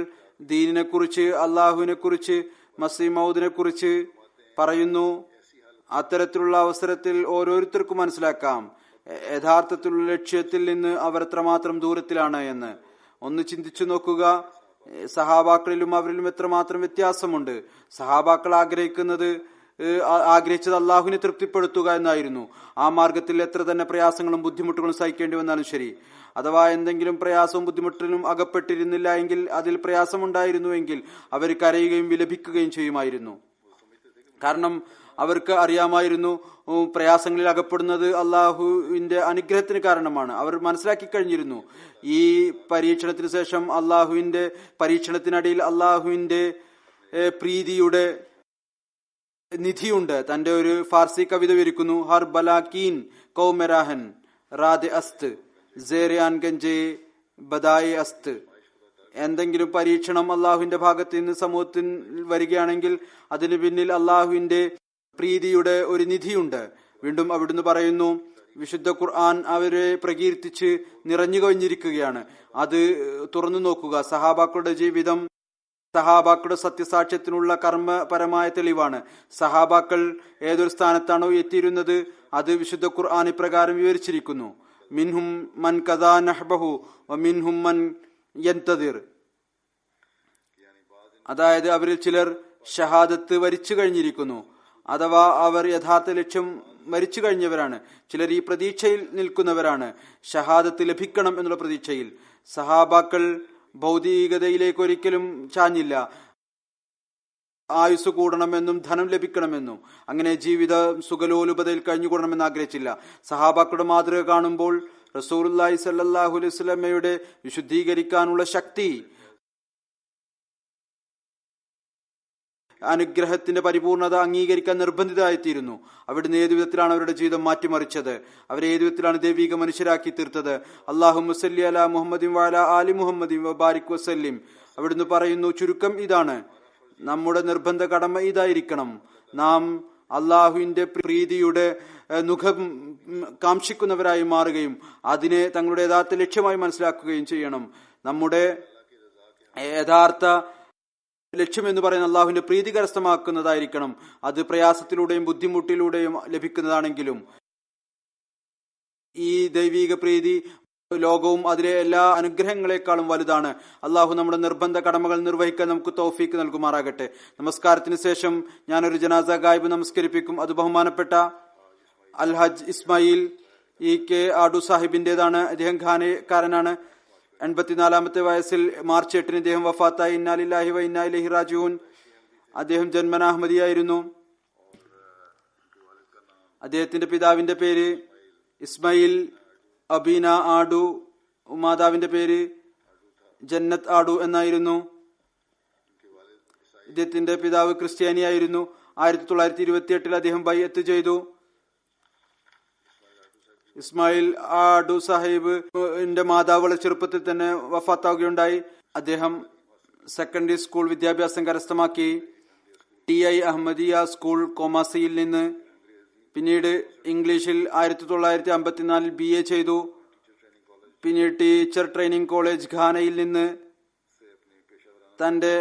ദീനിനെ കുറിച്ച്, അള്ളാഹുവിനെ കുറിച്ച്, മസീഹ് മൗഊദിനെ കുറിച്ച് പറയുന്നു. അത്തരത്തിലുള്ള അവസരത്തിൽ ഓരോരുത്തർക്കും മനസ്സിലാക്കാം യഥാർത്ഥത്തിലുള്ള ലക്ഷ്യത്തിൽ നിന്ന് അവർ എത്രമാത്രം ദൂരത്തിലാണ് എന്ന്. ഒന്ന് ചിന്തിച്ചു നോക്കുക, സഹാബാക്കളിലും അവരിലും എത്രമാത്രം വ്യത്യാസമുണ്ട്. സഹാബാക്കൾ ആഗ്രഹിച്ചത് അള്ളാഹുവിനെ തൃപ്തിപ്പെടുത്തുക എന്നായിരുന്നു. ആ മാർഗത്തിൽ എത്ര തന്നെ പ്രയാസങ്ങളും ബുദ്ധിമുട്ടുകളും സഹിക്കേണ്ടി വന്നാലും ശരി, അഥവാ എന്തെങ്കിലും പ്രയാസവും ബുദ്ധിമുട്ടിലും അകപ്പെട്ടിരുന്നില്ല എങ്കിൽ, അതിൽ പ്രയാസമുണ്ടായിരുന്നുവെങ്കിൽ അവർ കരയുകയും വിലപിക്കുകയും ചെയ്യുമായിരുന്നു. കാരണം അവർക്ക് അറിയാമായിരുന്നു പ്രയാസങ്ങളിൽ അകപ്പെടുന്നത് അള്ളാഹുവിന്റെ അനുഗ്രഹത്തിന് കാരണമാണ്. അവർ മനസ്സിലാക്കി കഴിഞ്ഞിരുന്നു ഈ പരീക്ഷണത്തിന് ശേഷം അള്ളാഹുവിന്റെ പരീക്ഷണത്തിനടിയിൽ അള്ളാഹുവിന്റെ പ്രീതിയുടെ നിധിയുണ്ട്. തന്റെ ഒരു ഫാർസി കവിത വിരിക്കുന്നു, ഹർ ബലാക്കീൻ കൗമെരാഹൻ റാദെ അസ്ത് സേറിയാൻ ഗഞ്ചെ ബദായെ അസ്ത്. എന്തെങ്കിലും പരീക്ഷണം അള്ളാഹുവിന്റെ ഭാഗത്ത് നിന്ന് സമൂഹത്തിൽ വരികയാണെങ്കിൽ അതിന് പിന്നിൽ അള്ളാഹുവിന്റെ പ്രീതിയുടെ ഒരു നിധിയുണ്ട്. വീണ്ടും അവിടുന്ന് പറയുന്നു, വിശുദ്ധ ഖുർആൻ അവരെ പ്രകീർത്തിച്ച് നിറഞ്ഞു കഴിഞ്ഞിരിക്കുകയാണ്. അത് തുറന്നു നോക്കുക. സഹാബാക്കളുടെ ജീവിതം സഹാബാക്കളുടെ സത്യസാക്ഷ്യത്തിനുള്ള കർമ്മപരമായ തെളിവാണ്. സഹാബാക്കൾ ഏതൊരു സ്ഥാനത്താണോ എത്തിയിരുന്നത് അത് വിശുദ്ധ ഖുർആൻ ഇപ്രകാരം വിവരിച്ചിരിക്കുന്നു, മിൻഹും മൻ കദാ നഹ്ബഹു വ മിൻഹും മൻ യന്തദിർ. അതായത് അവരിൽ ചിലർ ഷഹാദത്ത് വരിച്ചു കഴിഞ്ഞിരിക്കുന്നു, അഥവാ അവർ യഥാർത്ഥ ലക്ഷ്യം മരിച്ചു കഴിഞ്ഞവരാണ്. ചിലർ ഈ പ്രതീക്ഷയിൽ നിൽക്കുന്നവരാണ്, ഷഹാദത്ത് ലഭിക്കണം എന്നുള്ള പ്രതീക്ഷയിൽ. സഹാബാക്കൾ ഭൗതികതയിലേക്ക് ഒരിക്കലും ചാഞ്ഞില്ല. ആയുസ് കൂടണമെന്നും ധനം ലഭിക്കണമെന്നും അങ്ങനെ ജീവിതം സുഖലോലുപതയിൽ കഴിഞ്ഞുകൂടണമെന്ന് ആഗ്രഹിച്ചില്ല. സഹാബാക്കളുടെ മാതൃക കാണുമ്പോൾ റസൂലുള്ളാഹി സ്വല്ലല്ലാഹു അലൈഹി വസല്ലമയുടെ വിശുദ്ധീകരിക്കാനുള്ള ശക്തി, അനുഗ്രഹത്തിന്റെ പരിപൂർണത അംഗീകരിക്കാൻ നിർബന്ധിതരായിത്തീരുന്നു. അവിടുന്ന് ഏതു വിധത്തിലാണ് അവരുടെ ജീവിതം മാറ്റിമറിച്ചത്, അവരെ ഏതു വിധത്തിലാണ് ദൈവിക മനുഷ്യരാക്കി തീർത്തത്. അല്ലാഹുമ്മ സല്ലി അലാ മുഹമ്മദിൻ വഅലാ ആലി മുഹമ്മദിൻ വബാരിക് വസല്ലിം. അവിടുന്ന് പറയുന്നു, ചുരുക്കം ഇതാണ്, നമ്മുടെ നിർബന്ധ കടമ ഇതായിരിക്കണം, നാം അള്ളാഹുവിന്റെ പ്രീതിയുടെ മുഖം കാക്ഷിക്കുന്നവരായി മാറുകയും അതിനെ തങ്ങളുടെ യഥാർത്ഥ ലക്ഷ്യമായി മനസ്സിലാക്കുകയും ചെയ്യണം. നമ്മുടെ യഥാർത്ഥ ലക്ഷ്യം എന്ന് പറയുന്ന അള്ളാഹുവിന്റെ പ്രീതി കരസ്ഥമാക്കുന്നതായിരിക്കണം. അത് പ്രയാസത്തിലൂടെയും ബുദ്ധിമുട്ടിലൂടെയും ലഭിക്കുന്നതാണെങ്കിലും ഈ ദൈവിക പ്രീതി ലോകവും അതിലെ എല്ലാ അനുഗ്രഹങ്ങളെക്കാളും വലുതാണ്. അള്ളാഹു നമ്മുടെ നിർബന്ധ കടമകൾ നിർവഹിക്കാൻ നമുക്ക് തൗഫീക്ക് നൽകുമാറാകട്ടെ. നമസ്കാരത്തിന് ശേഷം ഞാനൊരു ജനാസ ഗായിബ് നമസ്കരിപ്പിക്കും. അത് ബഹുമാനപ്പെട്ട അൽഹജ് ഇസ്മായിൽ കെ ആഡു സാഹിബിന്റേതാണ്. അദ്ദേഹം ഖാനക്കാരനാണ്. 84-ാമത്തെ വയസ്സിൽ മാർച്ച് 8-ന് ഇദ്ദേഹം വഫാത്തായി. ഇന്നാ ലില്ലാഹി വ ഇന്നാ ഇലൈഹി റാജിഊൻ. അദ്ദേഹം ജന്മനാ അഹ്മദിയായിരുന്നു. അദ്ദേഹത്തിന്റെ പിതാവിന്റെ പേര് ഇസ്മായിൽ അബീന ആഡു, മാതാവിന്റെ പേര് ജന്നത്ത് ആഡു എന്നായിരുന്നു. ഇദ്ദേഹത്തിന്റെ പിതാവ് ക്രിസ്ത്യാനിയായിരുന്നു. 1928-ൽ അദ്ദേഹം ബൈഅത്ത് ചെയ്തു. ഇസ്മായിൽ ആഡു സാഹിബിന്റെ മാതാവ് വളരെ ചെറുപ്പത്തിൽ തന്നെ വഫാത്താവുകയുണ്ടായി. അദ്ദേഹം സെക്കൻഡറി സ്കൂൾ വിദ്യാഭ്യാസം കരസ്ഥമാക്കി. TI അഹമ്മദിയ സ്കൂൾ കോമാസിയിൽ നിന്ന് പിന്നീട് ഇംഗ്ലീഷിൽ 1954-ൽ BA ചെയ്തു. പിന്നീട് ടീച്ചർ ട്രെയിനിങ് കോളേജ് ഘാനയിൽ നിന്ന് തന്റെ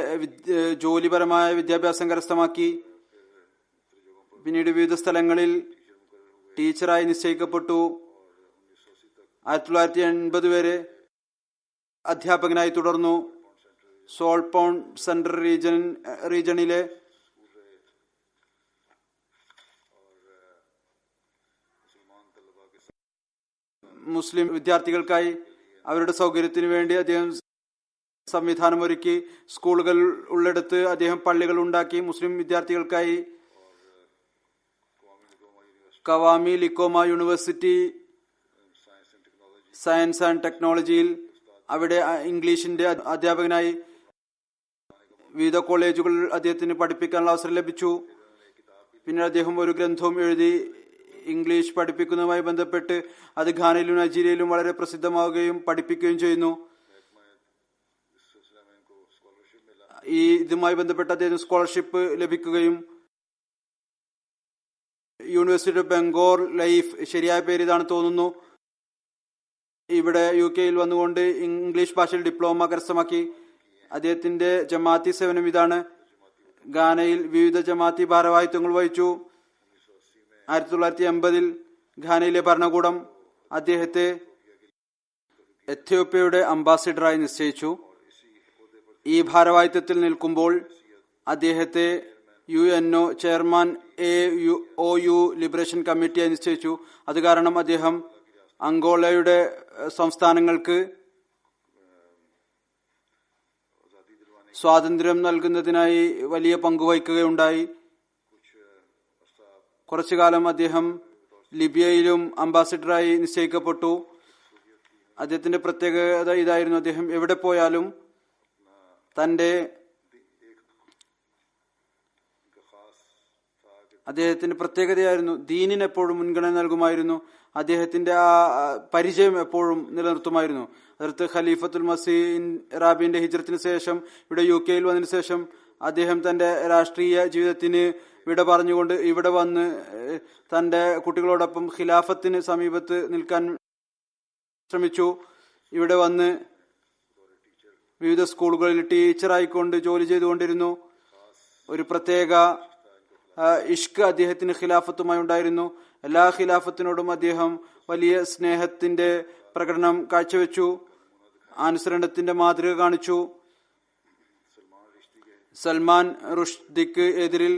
ജോലിപരമായ വിദ്യാഭ്യാസം കരസ്ഥമാക്കി. പിന്നീട് വിവിധ സ്ഥലങ്ങളിൽ ടീച്ചറായി നിശ്ചയിക്കപ്പെട്ടു. 1980 വരെ അധ്യാപകനായി തുടർന്നു. സോൾട്ട് പൗണ്ട് സെൻട്രൽ റീജണിലെ മുസ്ലിം വിദ്യാർത്ഥികൾക്കായി അവരുടെ സൗകര്യത്തിനു വേണ്ടി അദ്ദേഹം സംവിധാനമൊരുക്കി. സ്കൂളുകൾ ഉള്ളിടത്ത് അദ്ദേഹം പള്ളികൾ ഉണ്ടാക്കി. മുസ്ലിം വിദ്യാർത്ഥികൾക്കായി കവാമി ലിക്കോമ യൂണിവേഴ്സിറ്റി സയൻസ് ആൻഡ് ടെക്നോളജിയിൽ അവിടെ ഇംഗ്ലീഷിന്റെ അധ്യാപകനായി. വിവിധ കോളേജുകൾ അദ്ദേഹത്തിന് പഠിപ്പിക്കാനുള്ള അവസരം ലഭിച്ചു. പിന്നീട് അദ്ദേഹം ഒരു ഗ്രന്ഥവും എഴുതി. ഇംഗ്ലീഷ് പഠിപ്പിക്കുന്നതുമായി ബന്ധപ്പെട്ട് അത് ഘാനയിലും നൈജീരിയയിലും വളരെ പ്രസിദ്ധമാവുകയും പഠിപ്പിക്കുകയും ചെയ്യുന്നു. ഇതുമായി ബന്ധപ്പെട്ട് അദ്ദേഹം സ്കോളർഷിപ്പ് ലഭിക്കുകയും യൂണിവേഴ്സിറ്റി ഓഫ് ബംഗോർ ലൈഫ്, ശരിയായ പേര് ഇതാണ് തോന്നുന്നു, ഇവിടെ UK വന്നുകൊണ്ട് ഇംഗ്ലീഷ് ഭാഷയിൽ ഡിപ്ലോമ കരസ്ഥമാക്കി. അദ്ദേഹത്തിന്റെ ജമാഅത്തി സേവനം ഇതാണ്. ഘാനയിൽ വിവിധ ജമാഅത്തി ഭാരവാഹിത്വങ്ങൾ വഹിച്ചു. 1980 ഘാനയിലെ ഭരണകൂടം അദ്ദേഹത്തെ എത്യോപ്യയുടെ അംബാസിഡറായി നിശ്ചയിച്ചു. ഈ ഭാരവാഹിത്വത്തിൽ നിൽക്കുമ്പോൾ അദ്ദേഹത്തെ UNO ചെയർമാൻ AOU ലിബറേഷൻ കമ്മിറ്റിയായി നിശ്ചയിച്ചു. അത് കാരണം അദ്ദേഹം അങ്കോളയുടെ സംസ്ഥാനങ്ങൾക്ക് സ്വാതന്ത്ര്യം നൽകുന്നതിനായി വലിയ പങ്കുവഹിക്കുകയുണ്ടായി. കുറച്ചു കാലം അദ്ദേഹം ലിബിയയിലും അംബാസിഡറായി നിശ്ചയിക്കപ്പെട്ടു. അദ്ദേഹത്തിന്റെ പ്രത്യേകത ഇതായിരുന്നു, അദ്ദേഹം എവിടെ പോയാലും അദ്ദേഹത്തിന്റെ പ്രത്യേകതയായിരുന്നു ദീനിന് എപ്പോഴും മുൻഗണന നൽകുമായിരുന്നു. അദ്ദേഹത്തിന്റെ ആ പരിചയം എപ്പോഴും നിലനിർത്തുമായിരുന്നു. അതിർത്ത് ഖലീഫത്തുൽ മസീൻ റാബിന്റെ ഹിജ്റത്തിന് ശേഷം ഇവിടെ UK വന്നതിന് ശേഷം അദ്ദേഹം തന്റെ രാഷ്ട്രീയ ജീവിതത്തിന് വിട പറഞ്ഞുകൊണ്ട് ഇവിടെ വന്ന് തന്റെ കുട്ടികളോടൊപ്പം ഖിലാഫത്തിന് സമീപത്ത് നിൽക്കാൻ ശ്രമിച്ചു. ഇവിടെ വന്ന് വിവിധ സ്കൂളുകളിൽ ടീച്ചറായിക്കൊണ്ട് ജോലി ചെയ്തുകൊണ്ടിരുന്നു. ഒരു പ്രത്യേക ഇഷ്ക് അദ്ദേഹത്തിന് ഖിലാഫത്തുമായി ഉണ്ടായിരുന്നു. എല്ലാ ഖിലാഫത്തിനോടും അദ്ദേഹം വലിയ സ്നേഹത്തിന്റെ പ്രകടനം കാഴ്ചവെച്ചു. അനുസരണത്തിന്റെ മാതൃക കാണിച്ചു. സൽമാൻ റുഷ്ദിക്ക് എതിരിൽ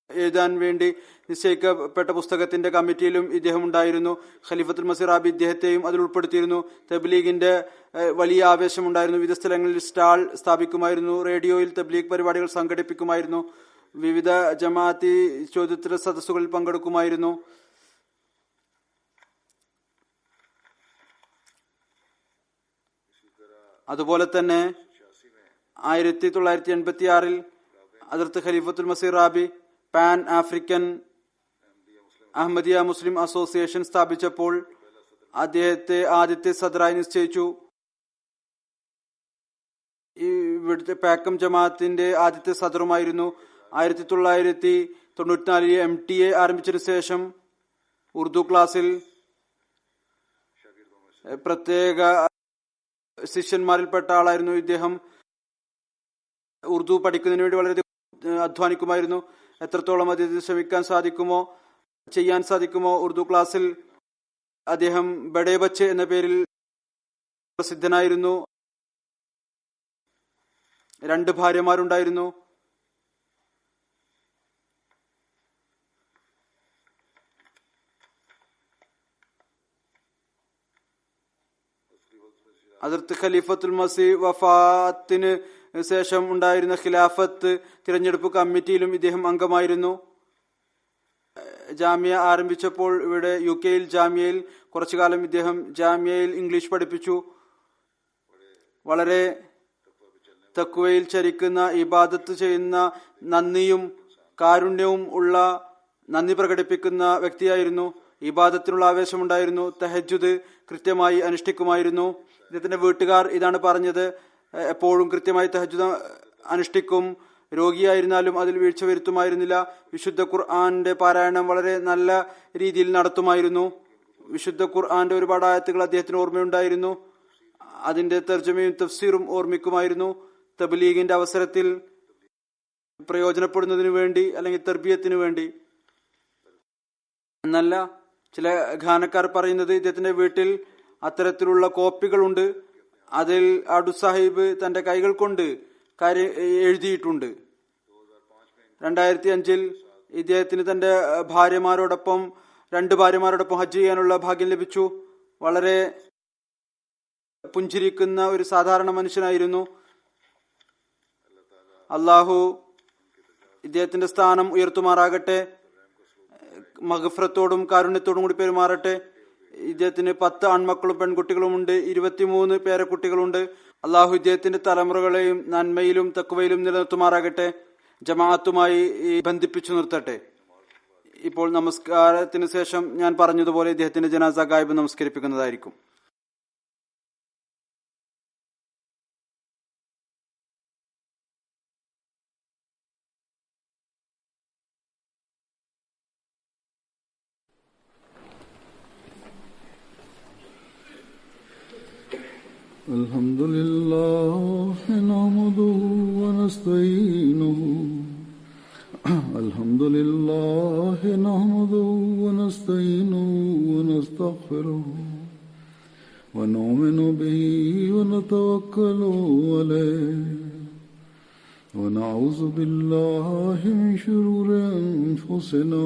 എഴുതാൻ വേണ്ടി നിശ്ചയിക്കപ്പെട്ട പുസ്തകത്തിന്റെ കമ്മിറ്റിയിലും ഇദ്ദേഹം ഉണ്ടായിരുന്നു. ഖലീഫത്തുൽ മസീഹ് റാബി ഇദ്ദേഹത്തെയും അതിൽ ഉൾപ്പെടുത്തിയിരുന്നു. തബ്ലീഗിന്റെ വലിയ ആവേശമുണ്ടായിരുന്നു. വിവിധ സ്ഥലങ്ങളിൽ സ്റ്റാൾ സ്ഥാപിക്കുമായിരുന്നു. റേഡിയോയിൽ തബ്ലീഗ് പരിപാടികൾ സംഘടിപ്പിക്കുമായിരുന്നു. വിവിധ ജമാഅത്തി ചോദ്യോത്തര സദസ്സുകളിൽ പങ്കെടുക്കുമായിരുന്നു. അതുപോലെ തന്നെ 1986 അതിർത്ത് ഖലീഫത്തുൽ മസീഹ് റാബി പാൻ ആഫ്രിക്കൻ അഹമ്മദിയ മുസ്ലിം അസോസിയേഷൻ സ്ഥാപിച്ചപ്പോൾ അദ്ദേഹത്തെ ആദ്യത്തെ സദറായി നിശ്ചയിച്ചു. ഇവിടുത്തെ പാക്കം ജമാഅത്തിന്റെ ആദ്യത്തെ സദറുമായിരുന്നു. 1994 MTA ആരംഭിച്ചതിനു ശേഷം ഉറുദു ക്ലാസ്സിൽ പ്രത്യേക ശിഷ്യന്മാരിൽപ്പെട്ട ആളായിരുന്നു ഇദ്ദേഹം. ഉറുദു പഠിക്കുന്നതിന് വേണ്ടി വളരെ അധ്വാനിക്കുമായിരുന്നു. എത്രത്തോളം അദ്ദേഹത്തിന് ശ്രമിക്കാൻ സാധിക്കുമോ ചെയ്യാൻ സാധിക്കുമോ. ഉറുദു ക്ലാസ്സിൽ അദ്ദേഹം ബഡേ ബച്ചെ എന്ന പേരിൽ പ്രസിദ്ധനായിരുന്നു. 2 ഭാര്യമാരുണ്ടായിരുന്നു. അതിർത്ത് ഖലീഫത്തുൽ മസീഹ് വഫാത്തിന് ശേഷം ഉണ്ടായിരുന്ന ഖിലാഫത്ത് തിരഞ്ഞെടുപ്പ് കമ്മിറ്റിയിലും ഇദ്ദേഹം അംഗമായിരുന്നു. ജാമിയ ആരംഭിച്ചപ്പോൾ ഇവിടെ UK ജാമിയയിൽ കുറച്ചു കാലം ഇദ്ദേഹം ജാമിയയിൽ ഇംഗ്ലീഷ് പഠിപ്പിച്ചു. വളരെ തഖ്വയിൽ ചരിക്കുന്ന, ഇബാദത്ത് ചെയ്യുന്ന, നന്ദിയും കാരുണ്യവും ഉള്ള, നന്ദി പ്രകടിപ്പിക്കുന്ന വ്യക്തിയായിരുന്നു. ഇബാദത്തിനുള്ള ആവേശമുണ്ടായിരുന്നു. തഹജ്ജുദ് കൃത്യമായി അനുഷ്ഠിക്കുമായിരുന്നു. ഇദ്ദേഹത്തിന്റെ വീട്ടുകാർ ഇതാണ് പറഞ്ഞത്, എപ്പോഴും കൃത്യമായി തഹജ്ജുദ് അനുഷ്ഠിക്കും. രോഗിയായിരുന്നാലും അതിൽ വീഴ്ച വരുത്തുമായിരുന്നില്ല. വിശുദ്ധ ഖുർആന്റെ പാരായണം വളരെ നല്ല രീതിയിൽ നടത്തുമായിരുന്നു. വിശുദ്ധ ഖുർആന്റെ ഒരുപാട് ആയത്തുകൾ അദ്ദേഹത്തിന് ഓർമ്മയുണ്ടായിരുന്നു. അതിന്റെ തർജ്ജമയും തഫ്സീറും ഓർമ്മിക്കുമായിരുന്നു. തബ്ലീഗിന്റെ അവസരത്തിൽ പ്രയോജനപ്പെടുന്നതിനു വേണ്ടി അല്ലെങ്കിൽ തർബിയത്തിനു വേണ്ടി നല്ല ചില ഖാനക്കാർ പറയുന്നത് ഇദ്ദേഹത്തിന്റെ വീട്ടിൽ അത്തരത്തിലുള്ള കോപ്പികളുണ്ട്. അതിൽ അഡു സാഹിബ് തന്റെ കൈകൾ കൊണ്ട് എഴുതിയിട്ടുണ്ട്. 2005 ഇദ്ദേഹത്തിന് തന്റെ ഭാര്യമാരോടൊപ്പം 2 ഭാര്യമാരോടൊപ്പം ഹജ്ജ് ചെയ്യാനുള്ള ഭാഗ്യം ലഭിച്ചു. വളരെ പുഞ്ചിരിക്കുന്ന ഒരു സാധാരണ മനുഷ്യനായിരുന്നു. അള്ളാഹു ഇദ്ദേഹത്തിന്റെ സ്ഥാനം ഉയർത്തുമാറാകട്ടെ, മഗ്ഫിറത്തോടും കാരുണ്യത്തോടും കൂടി പെരുമാറട്ടെ. ഇദ്ദേഹത്തിന് 10 ആൺമക്കളും പെൺകുട്ടികളും ഉണ്ട്, 23 പേരക്കുട്ടികളുണ്ട്. അള്ളാഹു ഇദ്ദേഹത്തിന്റെ തലമുറകളെയും നന്മയിലും തഖ്വയിലും നിലനിർത്തുമാറാകട്ടെ, ജമാഅത്തുമായി ബന്ധിപ്പിച്ചു നിർത്തട്ടെ. ഇപ്പോൾ നമസ്കാരത്തിന് ശേഷം ഞാൻ പറഞ്ഞതുപോലെ ഇദ്ദേഹത്തിന്റെ ജനാസ ഗായിബ് നമസ്കരിപ്പിക്കുന്നതായിരിക്കും. الحمد لله نحمده ونستعينه الحمد لله نحمده ونستعينه ونستغفره ونؤمن به ونتوكل عليه ونعوذ بالله من شرور أنفسنا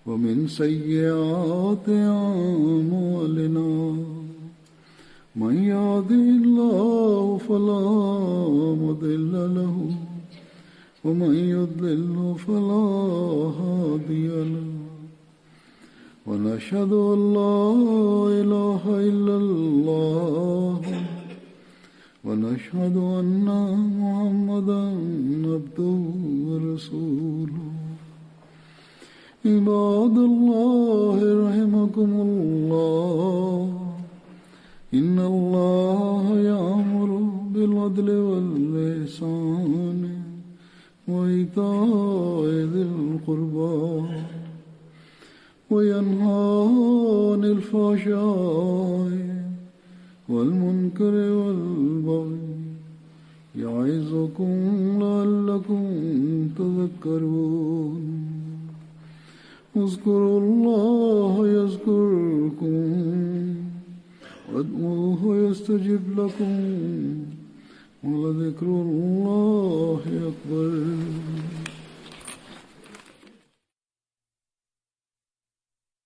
ومن سيئات أعمالنا من يهده الله فلا مضل له ومن يضلل فلا هادي له ونشهد أن لا إله إلا الله ونشهد أن محمدا عبده ورسوله عباد الله رحمكم الله إن الله يأمر بالعدل والإحسان وإيتاء ذي القربى وينهى عن الفحشاء والمنكر والبغي يعظكم لعلكم تذكرون اذكروا الله يذكركم وادعوه يستجب لكم ولذكر الله أكبر.